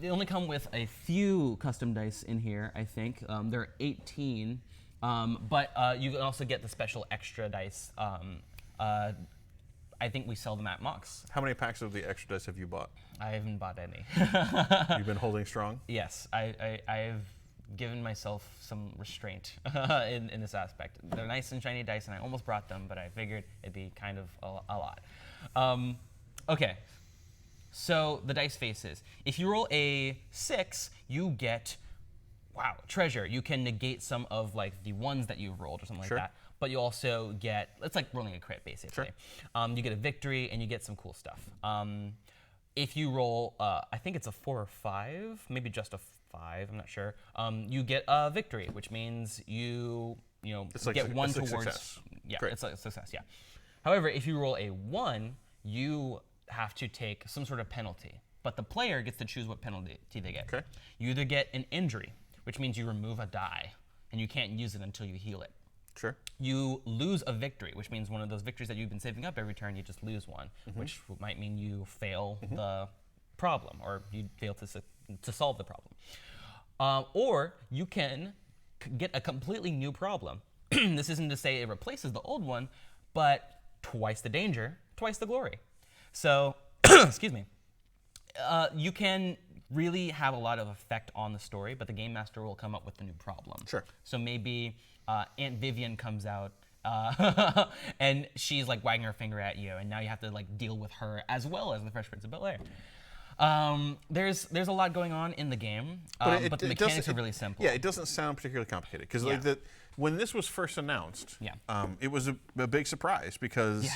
They only come with a few custom dice in here, I think. There are 18, but you can also get the special extra dice. I think we sell them at Mox. How many packs of the extra dice have you bought? I haven't bought any. You've been holding strong? Yes, I've given myself some restraint in this aspect. They're nice and shiny dice, and I almost brought them, but I figured it'd be kind of a lot. Okay, so the dice faces. If you roll a 6, you get, treasure. You can negate some of like the ones that you've rolled or something Sure. like that. But you also get, it's like rolling a crit basically. Sure. You get a victory and you get some cool stuff. If you roll, I think it's a 4 or 5, maybe just a 5, I'm not sure. You get a victory, which means you It's like get one it's like towards. success. Yeah, Great. it's like a success. Yeah. However, if you roll a 1, you have to take some sort of penalty, but the player gets to choose what penalty they get. Okay. You either get an injury, which means you remove a die, and you can't use it until you heal it. Sure. You lose a victory, which means one of those victories that you've been saving up every turn, you just lose one, which might mean you fail the problem, or you fail to solve the problem. Or you can get a completely new problem. This isn't to say it replaces the old one, but twice the danger, twice the glory. So, excuse me. You can really have a lot of effect on the story, but the game master will come up with a new problem. Sure. So maybe Aunt Vivian comes out and she's like wagging her finger at you, and now you have to like deal with her as well as the Fresh Prince of Bel-Air. There's a lot going on in the game, but the mechanics are really simple. Yeah, it doesn't sound particularly complicated because when this was first announced, it was a big surprise because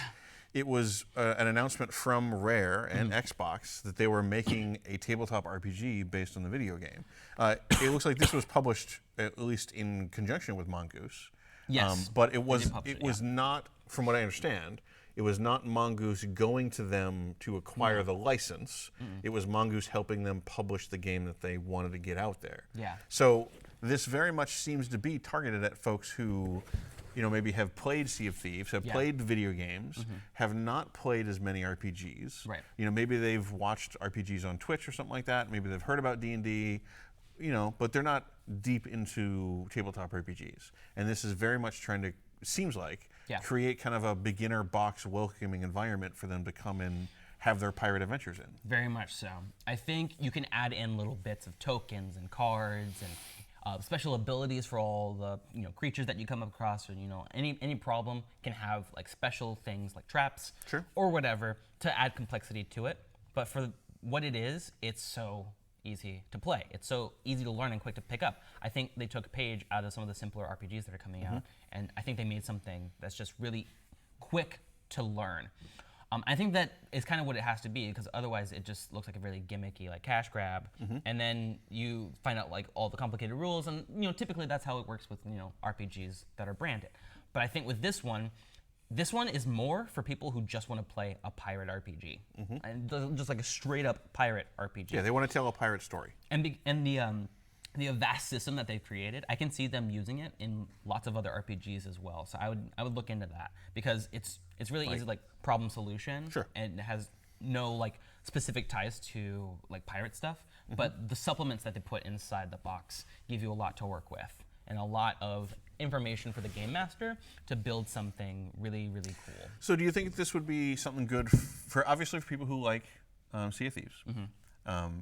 it was an announcement from Rare and Xbox that they were making a tabletop RPG based on the video game. It looks like this was published at least in conjunction with Mongoose. Yes, but it was not, from what I understand, it was not Mongoose going to them to acquire the license. It was Mongoose helping them publish the game that they wanted to get out there. Yeah. So this very much seems to be targeted at folks who, maybe have played Sea of Thieves, have played video games, have not played as many RPGs. Right. Maybe they've watched RPGs on Twitch or something like that. Maybe they've heard about D&D. But they're not deep into tabletop RPGs. And this is very much trying to, seems like, create kind of a beginner box welcoming environment for them to come and have their pirate adventures in. Very much so. I think you can add in little bits of tokens and cards and special abilities for all the creatures that you come across, or any problem can have like special things like traps or whatever to add complexity to it. But for what it is, it's so easy to play. It's so easy to learn and quick to pick up. I think they took a page out of some of the simpler RPGs that are coming out, and I think they made something that's just really quick to learn. I think that is kind of what it has to be, because otherwise it just looks like a really gimmicky like cash grab, and then you find out like all the complicated rules, and typically that's how it works with RPGs that are branded. But I think with this one is more for people who just want to play a pirate RPG, and just like a straight up pirate RPG. Yeah, they want to tell a pirate story. And the vast system that they've created, I can see them using it in lots of other RPGs as well. So I would look into that, because it's really easy, like problem solution, and it has no like specific ties to like pirate stuff. But the supplements that they put inside the box give you a lot to work with, and a lot of information for the game master to build something really, really cool. So do you think this would be something good for people who like Sea of Thieves,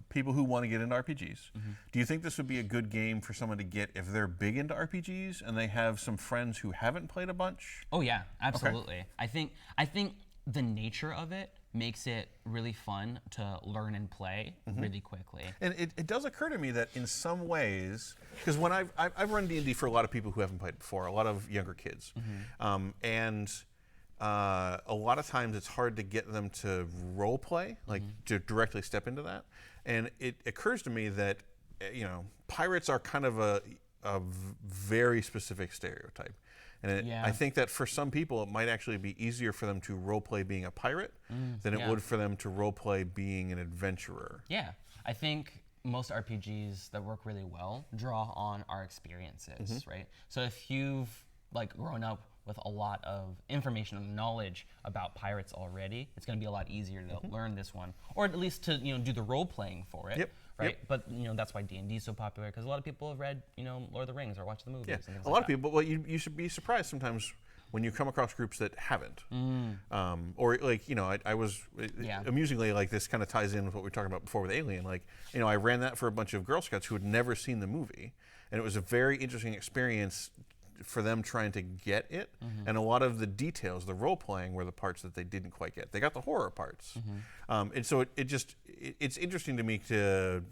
people who want to get into RPGs? Do you think this would be a good game for someone to get if they're big into RPGs and they have some friends who haven't played a bunch? Oh yeah, absolutely. Okay. I think the nature of it makes it really fun to learn and play really quickly. And it does occur to me that in some ways, because when I've run D&D for a lot of people who haven't played before, a lot of younger kids, and a lot of times it's hard to get them to role play, like to directly step into that. And it occurs to me that pirates are kind of a very specific stereotype. And I think that for some people, it might actually be easier for them to roleplay being a pirate than it would for them to roleplay being an adventurer. Yeah, I think most RPGs that work really well draw on our experiences, right? So if you've like grown up with a lot of information and knowledge about pirates already, it's going to be a lot easier to learn this one, or at least to do the role playing for it. Right, but that's why D&D is so popular, because a lot of people have read Lord of the Rings or watched the movies. Yeah, and things a lot of people. But you should be surprised sometimes when you come across groups that haven't, or like I was amusingly, like this kind of ties in with what we were talking about before with Alien. Like I ran that for a bunch of Girl Scouts who had never seen the movie, and it was a very interesting experience for them trying to get it, and a lot of the details, the role playing, were the parts that they didn't quite get. They got the horror parts, and so it's interesting to me to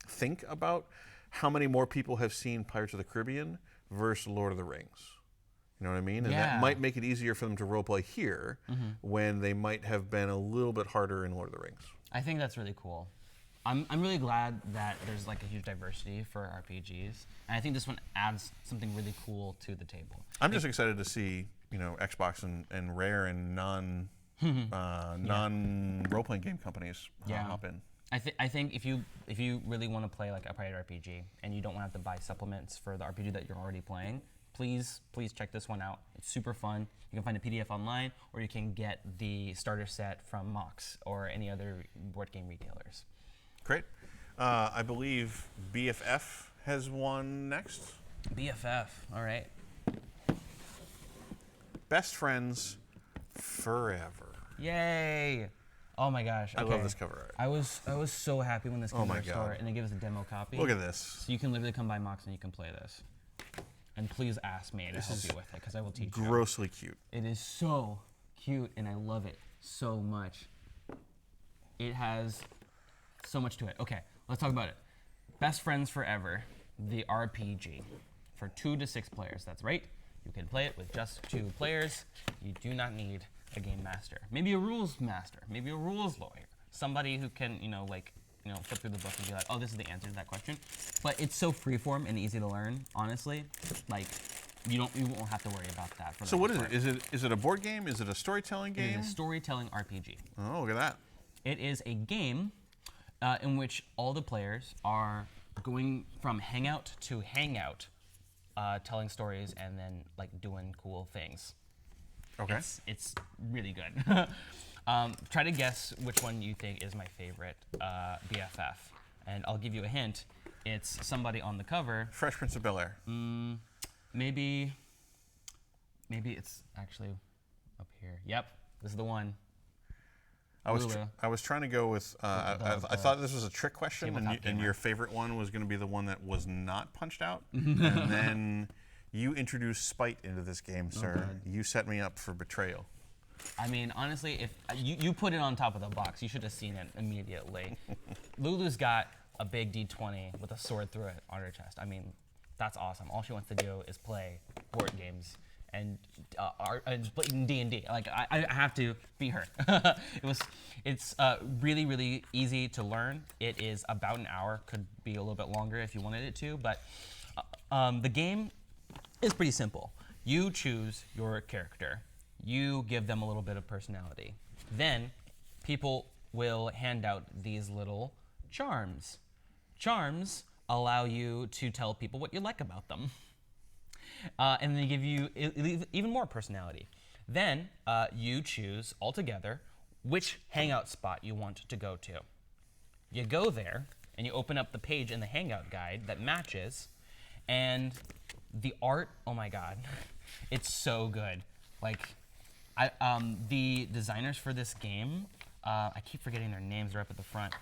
think about how many more people have seen Pirates of the Caribbean versus Lord of the Rings. You know what I mean? And that might make it easier for them to role play here when they might have been a little bit harder in Lord of the Rings. I think that's really cool. I'm really glad that there's like a huge diversity for RPGs, and I think this one adds something really cool to the table. I'm just excited to see Xbox and Rare and non role playing game companies hop in. I think if you really want to play like a pirate RPG and you don't want to have to buy supplements for the RPG that you're already playing, please check this one out. It's super fun. You can find a PDF online, or you can get the starter set from Mox or any other board game retailers. Great. I believe BFF has one next. BFF. All right. Best friends forever. Yay! Oh my gosh. I Okay. love this cover art. I was so happy when this came Oh to my our store God. and they gave us a demo copy. Look at this. So you can literally come by Mox and you can play this. And please ask me to help you with it because I will teach you. Grossly cute. It is so cute and I love it so much. It has so much to it. Okay, let's talk about it. Best Friends Forever, the RPG. For 2 to 6 players, that's right. You can play it with just 2 players. You do not need a game master. Maybe a rules master, maybe a rules lawyer. Somebody who can, flip through the book and be like, oh, this is the answer to that question. But it's so freeform and easy to learn, honestly. Like, you won't have to worry about that. For So what is it? Is it a board game? Is it a storytelling game? It is a storytelling RPG. Oh, look at that. It is a game in which all the players are going from hangout to hangout, telling stories and then like doing cool things. Okay. It's really good. Try to guess which one you think is my favorite BFF, and I'll give you a hint. It's somebody on the cover. Fresh Prince of Bel-Air. Maybe it's actually up here. Yep, this is the one. I was trying to go with. I thought this was a trick question, and your favorite one was going to be the one that was not punched out. And then you introduced spite into this game, sir. You set me up for betrayal. I mean, honestly, if you put it on top of the box, you should have seen it immediately. Lulu's got a big D20 with a sword through it on her chest. I mean, that's awesome. All she wants to do is play board games and D&D. Like I have to be her. It's really, really easy to learn. It is about an hour. Could be a little bit longer if you wanted it to, but the game is pretty simple. You choose your character. You give them a little bit of personality. Then people will hand out these little charms. Charms allow you to tell people what you like about them. And they give you even more personality. Then you choose altogether which hangout spot you want to go to. You go there and you open up the page in the hangout guide that matches, and the art, oh my God, it's so good. Like, the designers for this game, I keep forgetting their names, they're up at the front.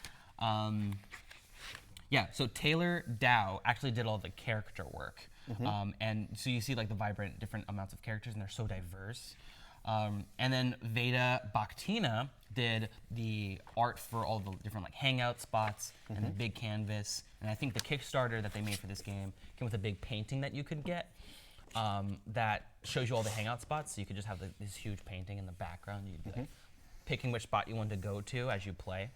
Yeah, so Taylor Dow actually did all the character work. And so you see like the vibrant different amounts of characters and they're so diverse. And then Veda Bhaktina did the art for all the different like hangout spots and the big canvas. And I think the Kickstarter that they made for this game came with a big painting that you could get that shows you all the hangout spots. So you could just have this huge painting in the background. You'd be like picking which spot you want to go to as you play.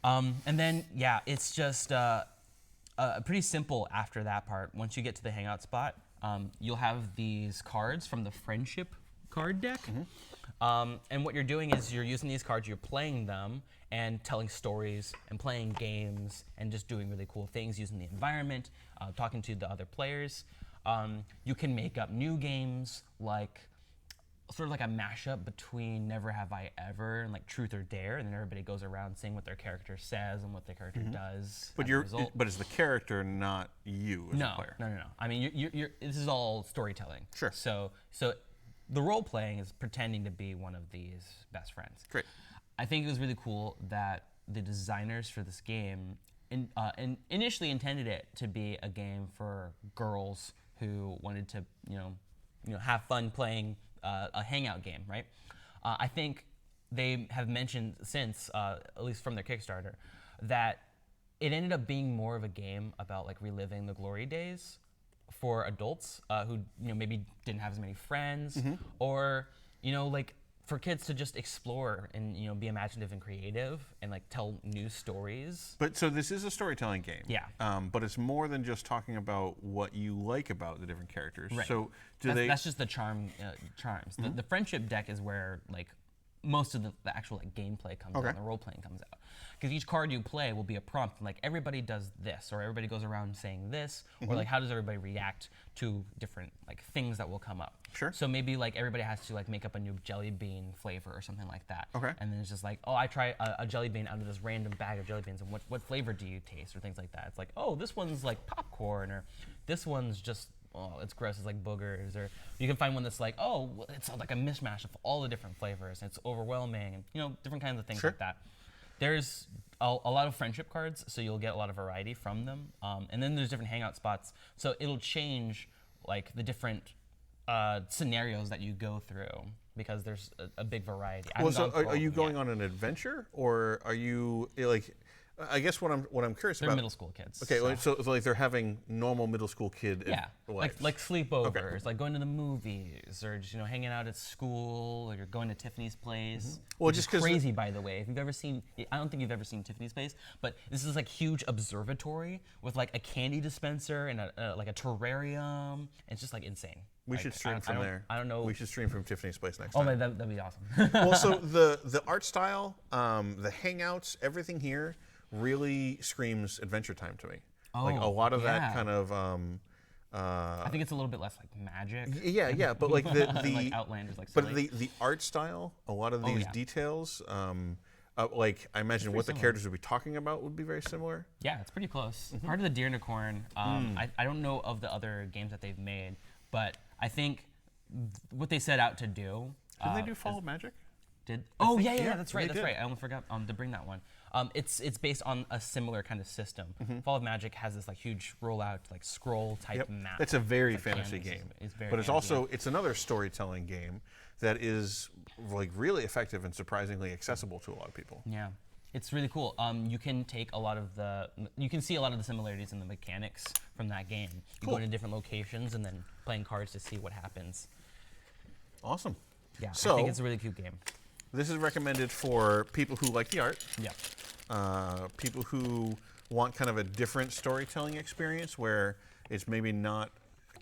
And then, yeah, it's just pretty simple after that part. Once you get to the hangout spot, you'll have these cards from the friendship card deck. And what you're doing is you're using these cards, you're playing them and telling stories and playing games and just doing really cool things using the environment, talking to the other players. You can make up new games like sort of like a mashup between Never Have I Ever and like Truth or Dare, and then everybody goes around saying what their character says and what their character does. But but it's the character, not you as a player. No. I mean, you're this is all storytelling. Sure. So the role playing is pretending to be one of these best friends. Great. I think it was really cool that the designers for this game initially intended it to be a game for girls who wanted to have fun playing a hangout game, right? I think they have mentioned since, at least from their Kickstarter, that it ended up being more of a game about like reliving the glory days for adults who maybe didn't have as many friends, or like for kids to just explore and be imaginative and creative and like tell new stories. But so this is a storytelling game. Yeah. But it's more than just talking about what you like about the different characters. Right. So that's just the charms. The friendship deck is where like most of the actual like gameplay comes out, the role playing comes out. Because each card you play will be a prompt, like everybody does this, or everybody goes around saying this, or like how does everybody react to different like things that will come up. Sure. So maybe like everybody has to like make up a new jelly bean flavor or something like that. Okay. And then it's just like, oh, I try a jelly bean out of this random bag of jelly beans, and what flavor do you taste, or things like that. It's like, oh, this one's like popcorn, or this one's just, oh, it's gross, it's like boogers. Or you can find one that's like, oh, well, it's like a mishmash of all the different flavors, and it's overwhelming, and different kinds of things like that. There's a lot of friendship cards, so you'll get a lot of variety from them. And then there's different hangout spots, so it'll change like the different scenarios that you go through, because there's a big variety. Well, so are you going on an adventure, or are you like? I guess what I'm curious They're about. middle school kids. Okay, so like they're having normal middle school kid. Yeah, lives. like sleepovers, like going to the movies, or just hanging out at school, or you're going to Tiffany's place. Well, which just is 'cause crazy, by the way. If you've ever seen, I don't think you've ever seen Tiffany's place, but this is like huge observatory with like a candy dispenser and like a terrarium. It's just like insane. We Like, should stream from there. I don't know. We should stream from Tiffany's place next Oh, time. that'd be awesome. Well, so the art style, the hangouts, everything here really screams Adventure Time to me. Like a lot of that kind of. I think it's a little bit less like magic. Yeah, but like the like Outlanders, like but silly. the art style, a lot of these yeah. details, like I imagine what the characters would be talking about would be very similar. Yeah, it's pretty close. Part of the Deer Unicorn, I don't know of the other games that they've made, but I think what they set out to do. Didn't they do Fall of Magic? Oh think, yeah, that's right. they did. I almost forgot to bring that one. It's based on a similar kind of system. Fall of Magic has this like huge rollout like scroll type map. It's a very like fantasy canvas. game. It's very but it's fantasy, also it's another storytelling game that is like really effective and surprisingly accessible to a lot of people. Yeah, it's really cool. You can take you can see a lot of the similarities in the mechanics from that game. You go to different locations and then playing cards to see what happens. Awesome. Yeah, So, I think it's a really cute game. This is recommended for people who like the art. Yeah. People who want kind of a different storytelling experience where it's maybe not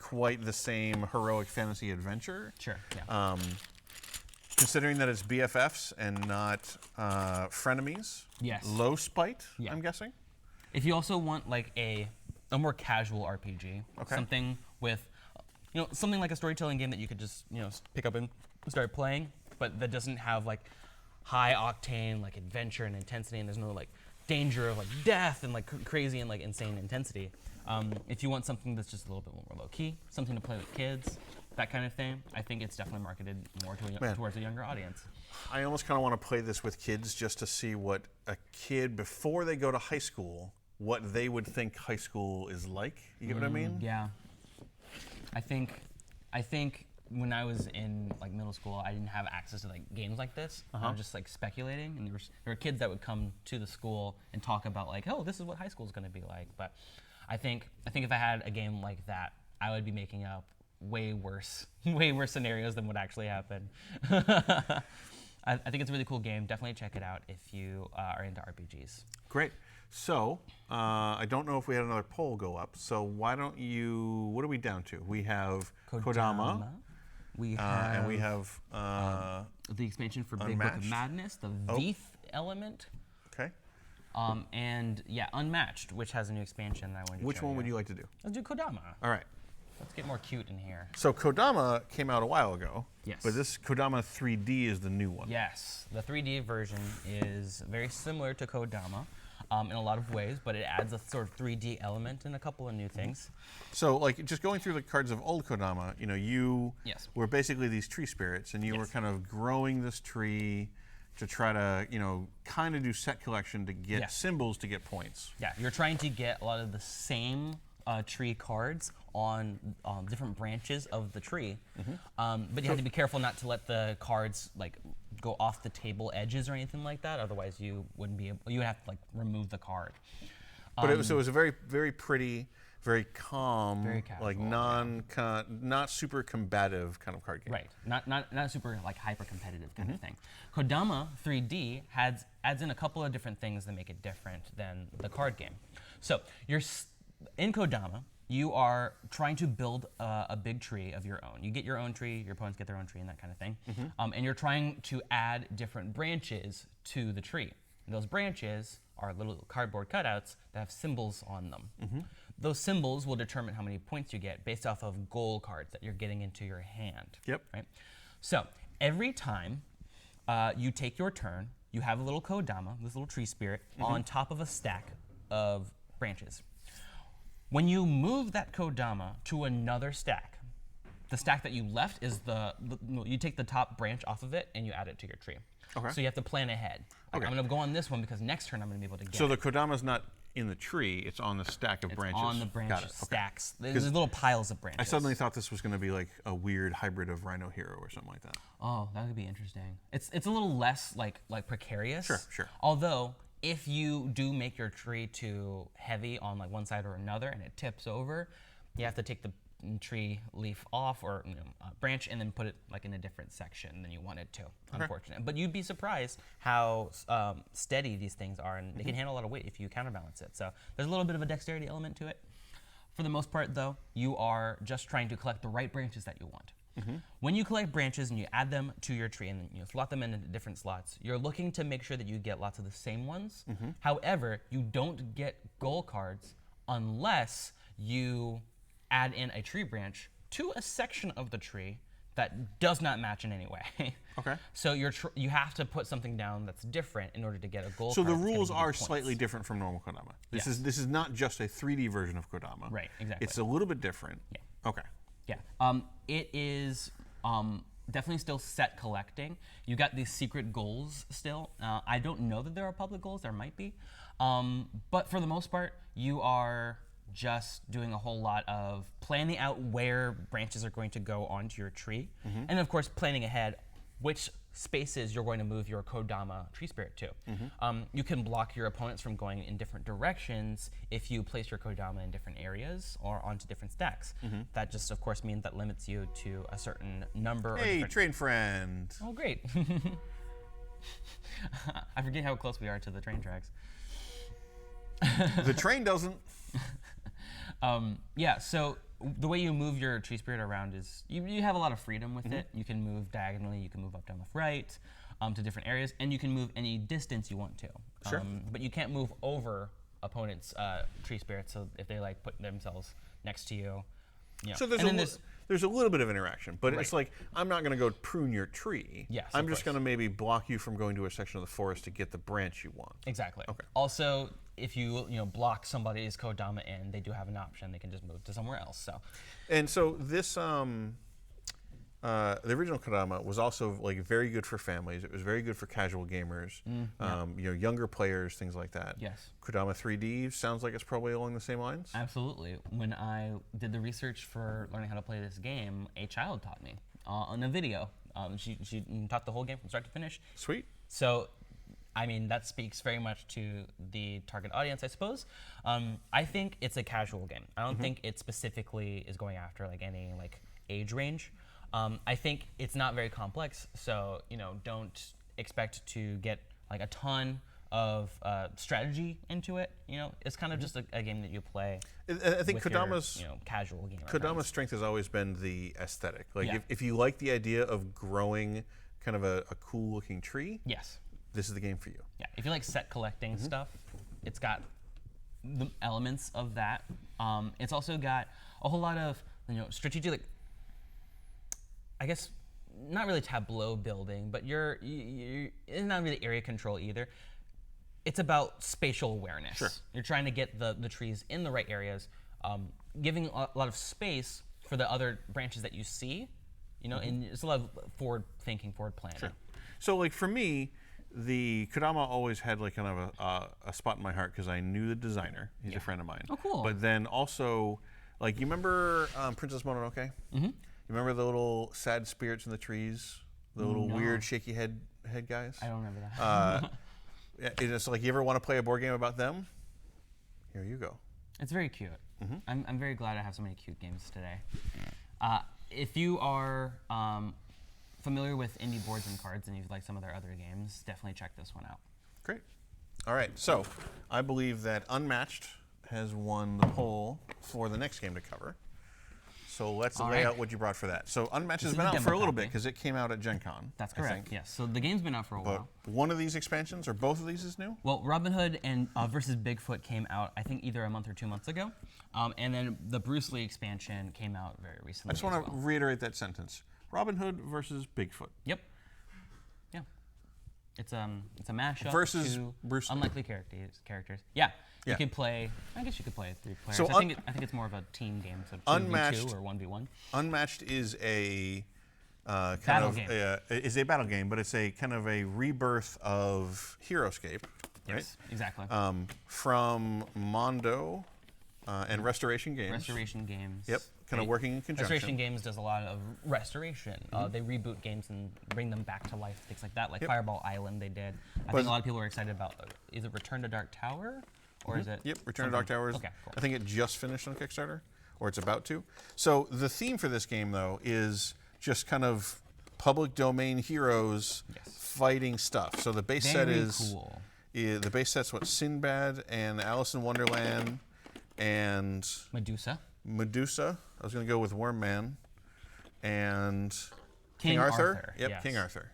quite the same heroic fantasy adventure. Sure. Yeah. Considering that it's BFFs and not frenemies. Yes. Low spite, Yeah. I'm guessing. If you also want like a more casual RPG, something with, something like a storytelling game that you could just, pick up and start playing, but that doesn't have like high octane like adventure and intensity, and there's no like danger of like death and like crazy and like insane intensity. If you want something that's just a little bit more low key, something to play with kids, that kind of thing, I think it's definitely marketed more towards a younger audience. I almost kind of want to play this with kids just to see what a kid, before they go to high school, what they would think high school is like. You get what I mean? Yeah. I think when I was in like middle school, I didn't have access to like games like this. I was just like speculating, and there were kids that would come to the school and talk about like, oh, this is what high school is going to be like. But I think if I had a game like that, I would be making up way worse scenarios than would actually happen. I think it's a really cool game. Definitely check it out if you are into RPGs. Great. So, I don't know if we had another poll go up, so why don't you, what are we down to? We have Kodama. We have, and we have the expansion for Big Book of Unmatched. Madness, the Thief element. Okay. And yeah, Unmatched, which has a new expansion that I wanted to Which show one would you like to do? Let's do Kodama. All right. Let's get more cute in here. So Kodama came out a while ago. Yes. But this Kodama 3D is the new one. Yes, the 3D version is very similar to Kodama in a lot of ways, but it adds a sort of 3D element and a couple of new things. So, like, just going through the cards of old Kodama, you Yes. were basically these tree spirits, and you were kind of growing this tree to try to, kind of do set collection to get symbols to get points. Yeah, you're trying to get a lot of the same tree cards on different branches of the tree, but you have to be careful not to let the cards like go off the table edges or anything like that. Otherwise, you wouldn't be able. You would have to like remove the card. But it was a very, very pretty, very calm, Very casual, like not super combative kind of card game. Right, not super like hyper competitive kind of thing. Kodama 3D adds in a couple of different things that make it different than the card game. So in Kodama, you are trying to build a big tree of your own. You get your own tree, your opponents get their own tree, and that kind of thing. And you're trying to add different branches to the tree. And those branches are little cardboard cutouts that have symbols on them. Those symbols will determine how many points you get based off of goal cards that you're getting into your hand. Yep. Right. So every time you take your turn, you have a little Kodama, this little tree spirit, on top of a stack of branches. When you move that Kodama to another stack, the stack that you left is you take the top branch off of it and you add it to your tree. Okay. So you have to plan ahead. Like, Okay. I'm going to go on this one because next turn I'm going to be able to get So it. the Kodama's not in the tree, it's on the stack of branches. On the branch Got it. Okay. stacks. There's little piles of branches. I suddenly thought this was going to be like a weird hybrid of Rhino Hero or something like that. Oh, that would be interesting. It's a little less like precarious. Sure. Although, if you do make your tree too heavy on like one side or another and it tips over, you have to take the tree leaf off or branch and then put it like in a different section than you wanted to. Unfortunate. But you'd be surprised how steady these things are, and they can handle a lot of weight if you counterbalance it. So there's a little bit of a dexterity element to it. For the most part, though, you are just trying to collect the right branches that you want. When you collect branches and you add them to your tree and you slot them into different slots, you're looking to make sure that you get lots of the same ones. However, you don't get goal cards unless you add in a tree branch to a section of the tree that does not match in any way. Okay. So you have to put something down that's different in order to get a goal So card. the that's gonna rules give you are points. slightly different from normal Kodama. This Yes. is not just a 3D version of Kodama. Right, exactly. It's a little bit different. Yeah. Okay. Yeah. It is definitely still set collecting. You got these secret goals still. I don't know that there are public goals. There might be. But for the most part, you are just doing a whole lot of planning out where branches are going to go onto your tree. And of course, planning ahead which spaces you're going to move your Kodama tree spirit to. You can block your opponents from going in different directions if you place your Kodama in different areas or onto different stacks. That just, of course, means that limits you to a certain number. Or Hey, different... train friend. Oh, great. I forget how close we are to the train tracks. The train doesn't. Yeah, so the way you move your tree spirit around is you have a lot of freedom with it. You can move diagonally, you can move up, down, left, right to different areas, and you can move any distance you want to. Sure. But you can't move over opponents' tree spirits, so if they like put themselves next to you. So there's a little bit of interaction, but it's like, I'm not going to go prune your tree. Yes, I'm of just course. going to maybe block you from going to a section of the forest to get the branch you want. Exactly. Okay. Also, if you block somebody's Kodama in, they do have an option. They can just move to somewhere else. So. And so this, the original Kodama was also like very good for families. It was very good for casual gamers, younger players, things like that. Yes. Kodama 3D sounds like it's probably along the same lines. Absolutely. When I did the research for learning how to play this game, a child taught me on a video. She taught the whole game from start to finish. Sweet. So, I mean, that speaks very much to the target audience, I suppose. I think it's a casual game. I don't think it specifically is going after like any like age range. I think it's not very complex, so don't expect to get like a ton of strategy into it. It's kind of just a game that you play. I think with Kodama's your, casual gamer Kodama's friends. strength has always been the aesthetic. Like Yeah. if you like the idea of growing kind of a cool looking tree, Yes. this is the game for you. Yeah. If you like set collecting stuff, it's got the elements of that. It's also got a whole lot of strategic, like, I guess not really tableau building, but it's not really area control either. It's about spatial awareness. Sure. You're trying to get the trees in the right areas, giving a lot of space for the other branches that you see, and it's a lot of forward thinking, forward planning. Sure. So like for me, the Kodama always had like kind of a spot in my heart because I knew the designer. He's a friend of mine. Oh, cool. But then also, like, you remember Princess Mononoke? You remember the little sad spirits in the trees? The little weird shaky head guys? I don't remember that. It's like, you ever want to play a board game about them? Here you go. It's very cute. I'm very glad I have so many cute games today. If you are familiar with indie boards and cards and you've liked some of their other games, definitely check this one out. Great. All right, so I believe that Unmatched has won the poll for the next game to cover. So let's lay out what you brought for that. So Unmatched has been out for a little bit because it came out at Gen Con. That's correct. Yes. So the game's been out for a while. One of these expansions or both of these is new? Well, Robin Hood and versus Bigfoot came out, I think, either a month or 2 months ago. And then the Bruce Lee expansion came out very recently. I just want to reiterate that sentence. Robin Hood versus Bigfoot. Yep. Yeah. It's a mashup versus to Bruce Lee. unlikely characters. Yeah. You could play. I guess you could play 3 players. So I think it's more of a team game, so 2v2 or 1v1. Unmatched is a Battle game. Is a battle game, but it's a kind of a rebirth of Heroescape, right? Yes, exactly. From Mondo and Restoration Games. Restoration Games. Yep, kind of working in conjunction. Restoration Games does a lot of restoration. They reboot games and bring them back to life, things like that. Like Fireball Island, they did. I think a lot of people are excited about. Is it Return to Dark Tower? Or is it? Yep, Return to Dark Tower. Okay, cool. I think it just finished on Kickstarter, or it's about to. So the theme for this game, though, is just kind of public domain heroes fighting stuff. So the base set is cool. The base set's what, Sinbad and Alice in Wonderland and Medusa. I was going to go with Worm Man and King Arthur. Yep, yes. King Arthur.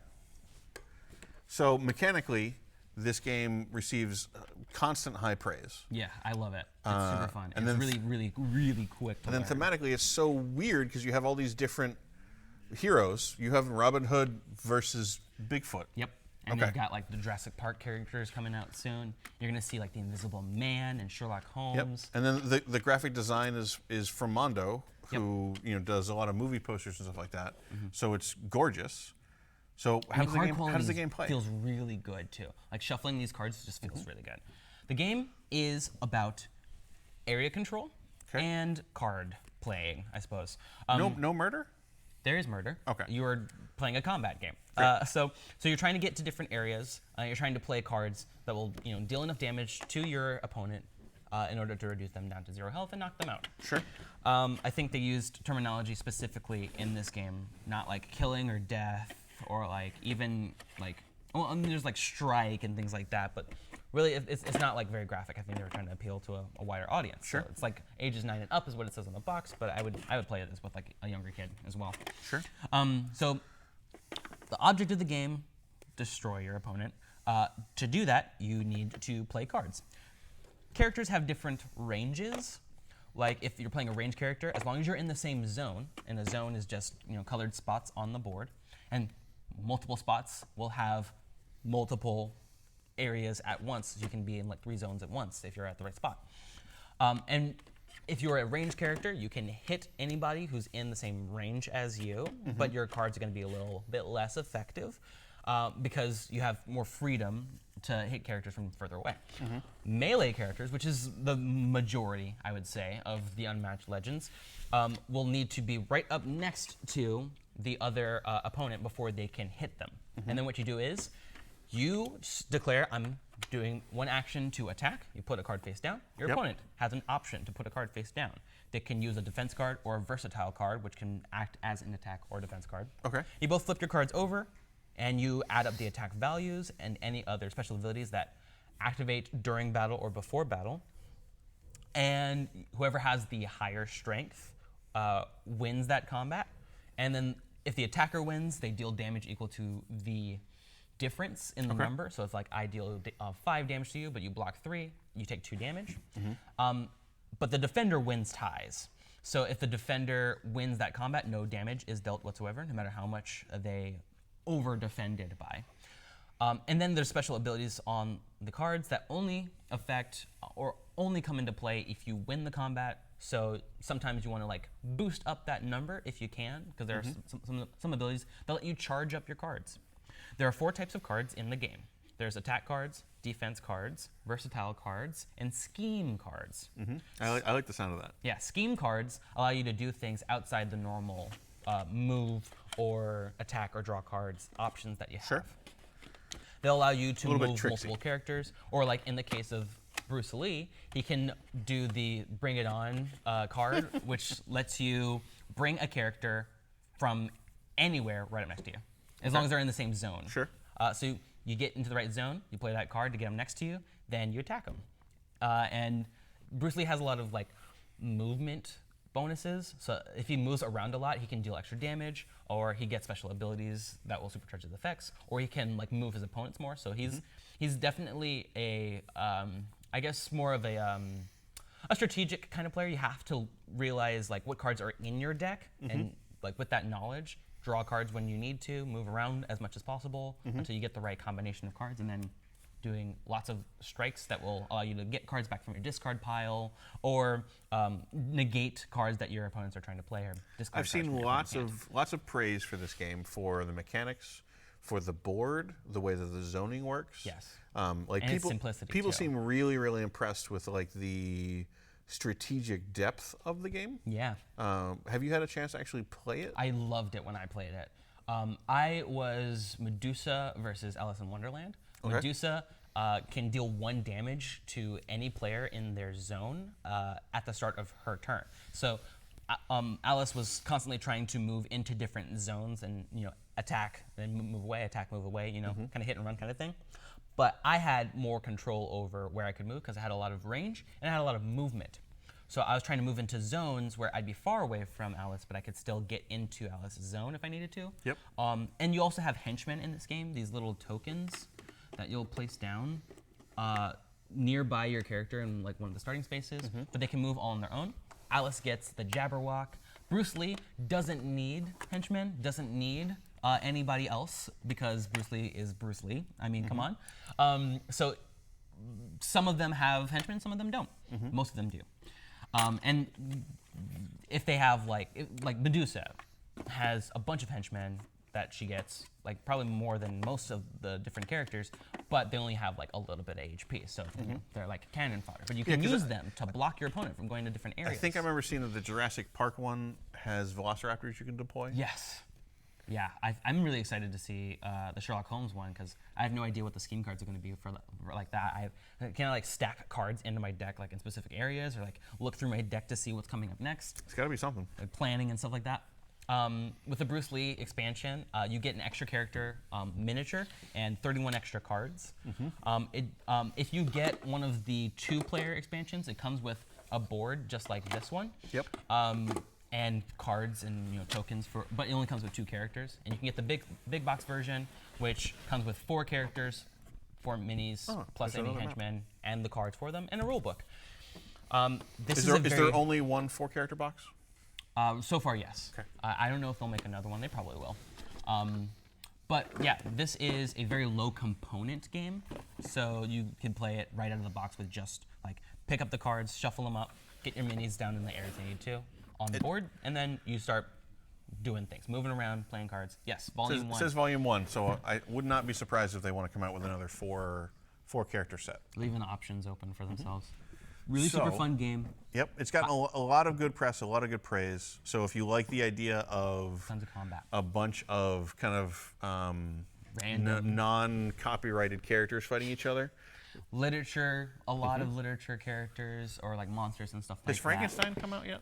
So mechanically, this game receives constant high praise. Yeah, I love it. It's super fun. And it's then really quick to learn. And then thematically, it's so weird because you have all these different heroes. You have Robin Hood versus Bigfoot. Yep. And you've got like the Jurassic Park characters coming out soon. You're gonna see like the Invisible Man and Sherlock Holmes. Yep. And then the graphic design is from Mondo, who does a lot of movie posters and stuff like that. So it's gorgeous. So how does the game play? Feels really good too. Like shuffling these cards just feels really good. The game is about area control and card playing, I suppose. No murder? There is murder. Okay. You are playing a combat game. So you're trying to get to different areas. You're trying to play cards that will deal enough damage to your opponent in order to reduce them down to 0 health and knock them out. Sure. I think they used terminology specifically in this game, not like killing or death or like even like, well, I mean, there's like strike and things like that, but really it's not like very graphic. I think they were trying to appeal to a wider audience. Sure. So it's like ages 9 and up is what it says on the box, but I would play this with like a younger kid as well. Sure. So the object of the game, destroy your opponent. To do that, you need to play cards. Characters have different ranges. Like if you're playing a range character, as long as you're in the same zone, and a zone is just colored spots on the board, and multiple spots will have multiple areas at once. So you can be in like 3 zones at once if you're at the right spot. And if you're a range character, you can hit anybody who's in the same range as you, but your cards are going to be a little bit less effective because you have more freedom to hit characters from further away. Melee characters, which is the majority, I would say, of the Unmatched Legends, will need to be right up next to the other opponent before they can hit them. And then what you do is you declare, I'm doing 1 action to attack. You put a card face down. Your opponent has an option to put a card face down. They can use a defense card or a versatile card, which can act as an attack or defense card. Okay. You both flip your cards over, and you add up the attack values and any other special abilities that activate during battle or before battle. And whoever has the higher strength wins that combat. And then if the attacker wins, they deal damage equal to the difference in the number. So it's like I deal 5 damage to you, but you block 3, you take 2 damage. But the defender wins ties. So if the defender wins that combat, no damage is dealt whatsoever, no matter how much they over-defended by. And then there's special abilities on the cards that only affect or only come into play if you win the combat. So sometimes you want to like boost up that number if you can, because there are some abilities that let you charge up your cards. There are 4 types of cards in the game. There's attack cards, defense cards, versatile cards, and scheme cards. I like the sound of that. Yeah, scheme cards allow you to do things outside the normal move or attack or draw cards options that you have. Sure. They'll allow you to move multiple characters, or like in the case of Bruce Lee, he can do the Bring It On card, which lets you bring a character from anywhere right up next to you, as long as they're in the same zone. Sure. So you get into the right zone, you play that card to get them next to you, then you attack them. And Bruce Lee has a lot of like movement bonuses. So if he moves around a lot, he can deal extra damage, or he gets special abilities that will supercharge his effects, or he can like move his opponents more. So he's definitely a I guess more of a strategic kind of player. You have to realize like what cards are in your deck, and like with that knowledge, draw cards when you need to, move around as much as possible until you get the right combination of cards, and then doing lots of strikes that will allow you to get cards back from your discard pile, or negate cards that your opponents are trying to play, or discard. I've seen lots of praise for this game, for the mechanics, for the board, the way that the zoning works. Yes. Like and its simplicity people too. seem really, really impressed with like the strategic depth of the game. Yeah. Have you had a chance to actually play it? I loved it when I played it. I was Medusa versus Alice in Wonderland. Okay. Medusa can deal 1 damage to any player in their zone at the start of her turn. So Alice was constantly trying to move into different zones and attack, then move away, attack, move away, kind of hit and run kind of thing. But I had more control over where I could move because I had a lot of range and I had a lot of movement. So I was trying to move into zones where I'd be far away from Alice, but I could still get into Alice's zone if I needed to. Yep. And you also have henchmen in this game, these little tokens that you'll place down nearby your character in like one of the starting spaces, but they can move all on their own. Alice gets the Jabberwock. Bruce Lee doesn't need henchmen, doesn't need anybody else, because Bruce Lee is Bruce Lee. I mean, come on. So some of them have henchmen, some of them don't. Most of them do. And if they have like Medusa has a bunch of henchmen that she gets, like probably more than most of the different characters, but they only have like a little bit of HP, so they're like cannon fodder. But you can use them to block your opponent from going to different areas. I think I remember seeing that the Jurassic Park one has Velociraptors you can deploy. Yes. Yeah, I'm really excited to see the Sherlock Holmes one, because I have no idea what the scheme cards are going to be for like that. Can I like stack cards into my deck like in specific areas, or like look through my deck to see what's coming up next? It's got to be something. Like planning and stuff like that. With the Bruce Lee expansion, you get an extra character miniature and 31 extra cards. If you get one of the 2-player expansions, it comes with a board just like this one. Yep. And cards and tokens but it only comes with 2 characters. And you can get the big box version, which comes with 4 characters, 4 minis, plus any henchmen, and the cards for them, and a rule book. Is there only one 4-character box? So far, yes. Okay. I don't know if they'll make another one. They probably will. But yeah, this is a very low component game, so you can play it right out of the box with just like pick up the cards, shuffle them up, get your minis down in the areas you need to on the board, and then you start doing things, moving around, playing cards. Yes, volume 1. It says volume 1, so I would not be surprised if they want to come out with another 4-character set. Leaving the options open for themselves. Really super fun game. Yep, it's gotten a lot of good press, a lot of good praise. So if you like the idea of tons of combat, a bunch of kind of random non-copyrighted characters fighting each other, literature, a lot of literature characters, or like monsters and stuff like that. Has Frankenstein come out yet?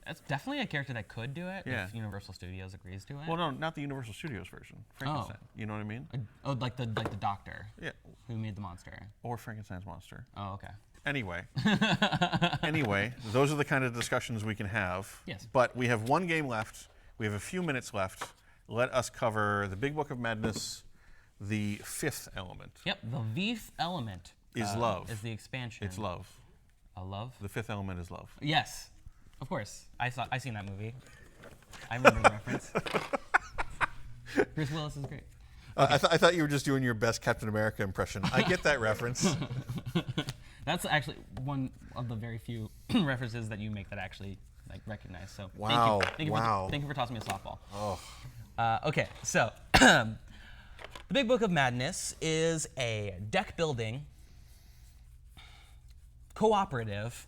It's definitely a character that could do it Yeah. if Universal Studios agrees to it. Well, no, not the Universal Studios version. Frankenstein. You know what I mean? Like the doctor. Yeah. Who made the monster? Or Frankenstein's monster. Oh, okay. Anyway, those are the kind of discussions we can have. Yes. But we have one game left. We have a few minutes left. Let us cover the Big Book of Madness, the 5th element. Yep, the 5th element is love. Is the expansion. It's love. A love? The 5th element is love. Yes, of course. I seen that movie. I remember the reference. Bruce Willis is great. I thought you were just doing your best Captain America impression. I get that reference. That's actually one of the very few references that you make that I actually like recognize. So wow. Thank you for tossing me a softball. Oh. Okay, so the Big Book of Madness is a deck building, cooperative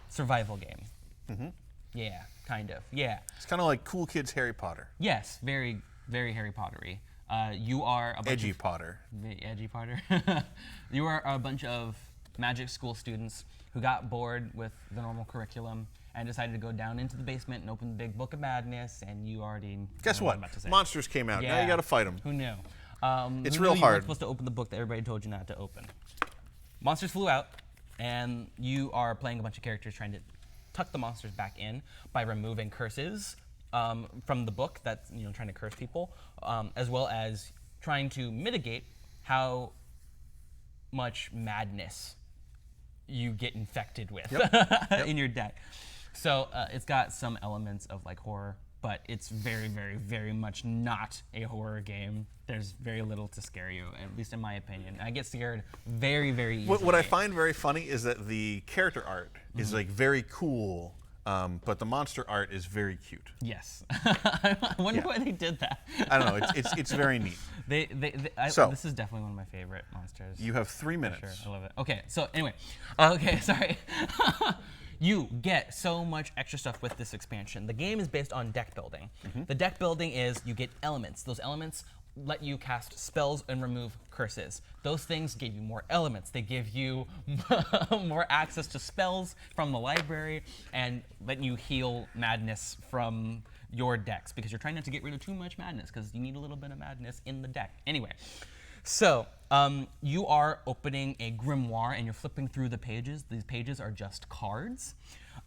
survival game. Yeah, kind of. Yeah. It's kind of like Cool Kids Harry Potter. Yes, very, very Harry Pottery. You are a bunch Edgy Potter. Edgy Potter. You are a bunch of magic school students who got bored with the normal curriculum and decided to go down into the basement and open the Big Book of Madness, and you already Guess what? Monsters came out. Now you got to fight them. Who knew? It's who real knew hard. You weren't supposed to open the book that everybody told you not to open. Monsters flew out, and you are playing a bunch of characters trying to tuck the monsters back in by removing curses from the book that's trying to curse people, as well as trying to mitigate how much madness you get infected with in your deck. So it's got some elements of like horror, but it's very, very, very much not a horror game. There's very little to scare you, at least in my opinion. I get scared very, very easily. What I find very funny is that the character art is like very cool, but the monster art is very cute. Yes. I wonder why they did that. I don't know. It's very neat. This is definitely one of my favorite monsters. You have 3 minutes. Sure, I love it. Okay, so anyway. Okay, sorry. You get so much extra stuff with this expansion. The game is based on deck building. The deck building is you get elements. Those elements let you cast spells and remove curses. Those things give you more elements. They give you more access to spells from the library and let you heal madness from your decks, because you're trying not to get rid of too much madness, because you need a little bit of madness in the deck. Anyway, so you are opening a grimoire and you're flipping through the pages. These pages are just cards,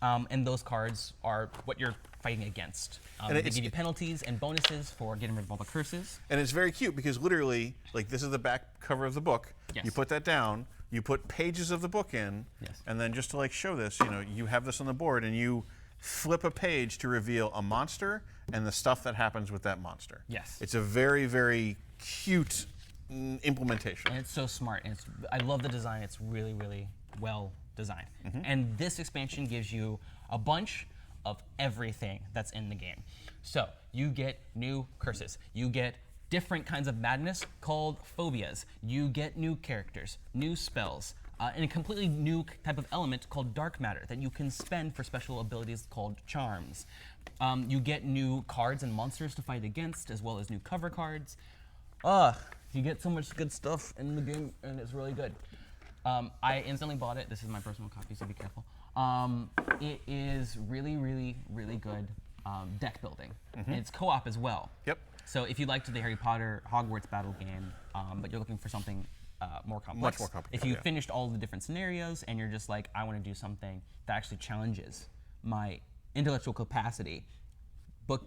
and those cards are what you're fighting against. They give you penalties and bonuses for getting rid of all the curses. And it's very cute because literally, like, this is the back cover of the book. Yes. You put that down, you put pages of the book in, and then just to like show this, you have this on the board and you flip a page to reveal a monster and the stuff that happens with that monster. Yes. It's a very, very cute implementation. And it's so smart. And I love the design. It's really, really well designed. And this expansion gives you a bunch of everything that's in the game. So you get new curses. You get different kinds of madness called phobias. You get new characters, new spells, and a completely new type of element called dark matter that you can spend for special abilities called charms. You get new cards and monsters to fight against, as well as new cover cards. You get so much good stuff in the game, and it's really good. I instantly bought it. This is my personal copy, so be careful. It is really, really, really good deck building. And it's co-op as well. Yep. So if you liked the Harry Potter Hogwarts battle game, but you're looking for something more complex. Much more complicated. If you finished all the different scenarios and you're just like, I want to do something that actually challenges my intellectual capacity,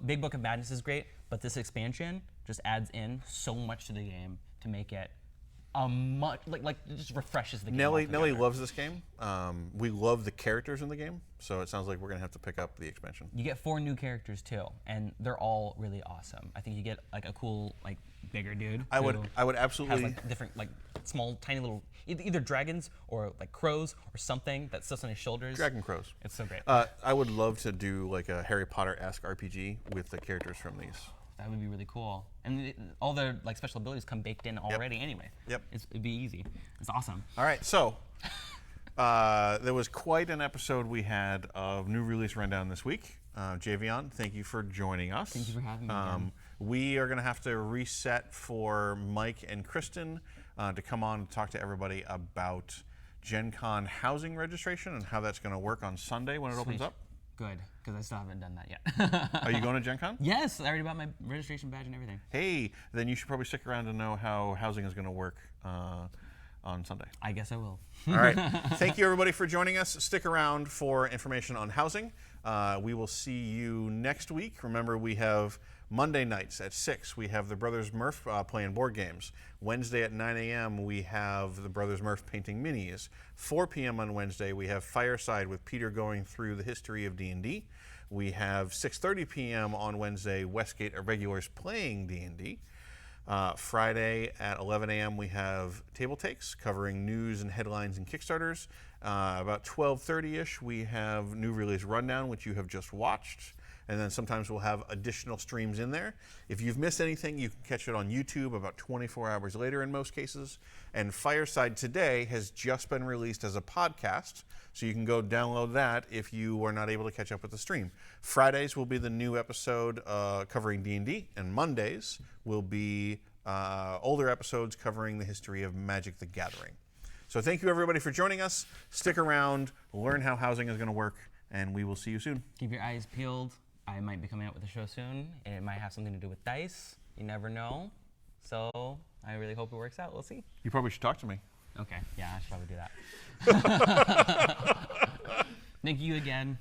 Big Book of Madness is great, but this expansion just adds in so much to the game to make it it just refreshes the game. Nelly loves this game. We love the characters in the game, so it sounds like we're gonna have to pick up the expansion. You get 4 new characters too, and they're all really awesome. I think you get like a cool bigger dude. I would absolutely has different small tiny little either dragons or crows or something that sits on his shoulders. Dragon crows. It's so great. I would love to do like a Harry Potter-esque RPG with the characters from these. That would be really cool. And all their special abilities come baked in already anyway. Yep. It'd be easy. It's awesome. All right, so there was quite an episode we had of new release rundown this week. Javion, thank you for joining us. Thank you for having me again. We are going to have to reset for Mike and Kristen to come on and talk to everybody about Gen Con housing registration and how that's going to work on Sunday when it opens up. Good, because I still haven't done that yet. Are you going to Gen Con? Yes, I already bought my registration badge and everything. Hey, then you should probably stick around to know how housing is going to work on Sunday. I guess I will. All right. Thank you, everybody, for joining us. Stick around for information on housing. We will see you next week. Remember, we have Monday nights at 6. We have the Brothers Murph playing board games. Wednesday at 9 a.m. we have the Brothers Murph painting minis. 4 p.m. on Wednesday we have Fireside with Peter going through the history of D&D. We have 6:30 p.m. on Wednesday Westgate Irregulars playing D&D. Friday at 11 a.m. we have Table Takes covering news and headlines and Kickstarters. About 12:30ish we have New Release Rundown, which you have just watched. And then sometimes we'll have additional streams in there. If you've missed anything, you can catch it on YouTube about 24 hours later in most cases. And Fireside Today has just been released as a podcast, so you can go download that if you are not able to catch up with the stream. Fridays will be the new episode covering D&D, and Mondays will be older episodes covering the history of Magic the Gathering. So thank you, everybody, for joining us. Stick around, learn how housing is going to work, and we will see you soon. Keep your eyes peeled. I might be coming out with a show soon, and it might have something to do with dice. You never know. So I really hope it works out. We'll see. You probably should talk to me. Okay, yeah, I should probably do that. Thank you again.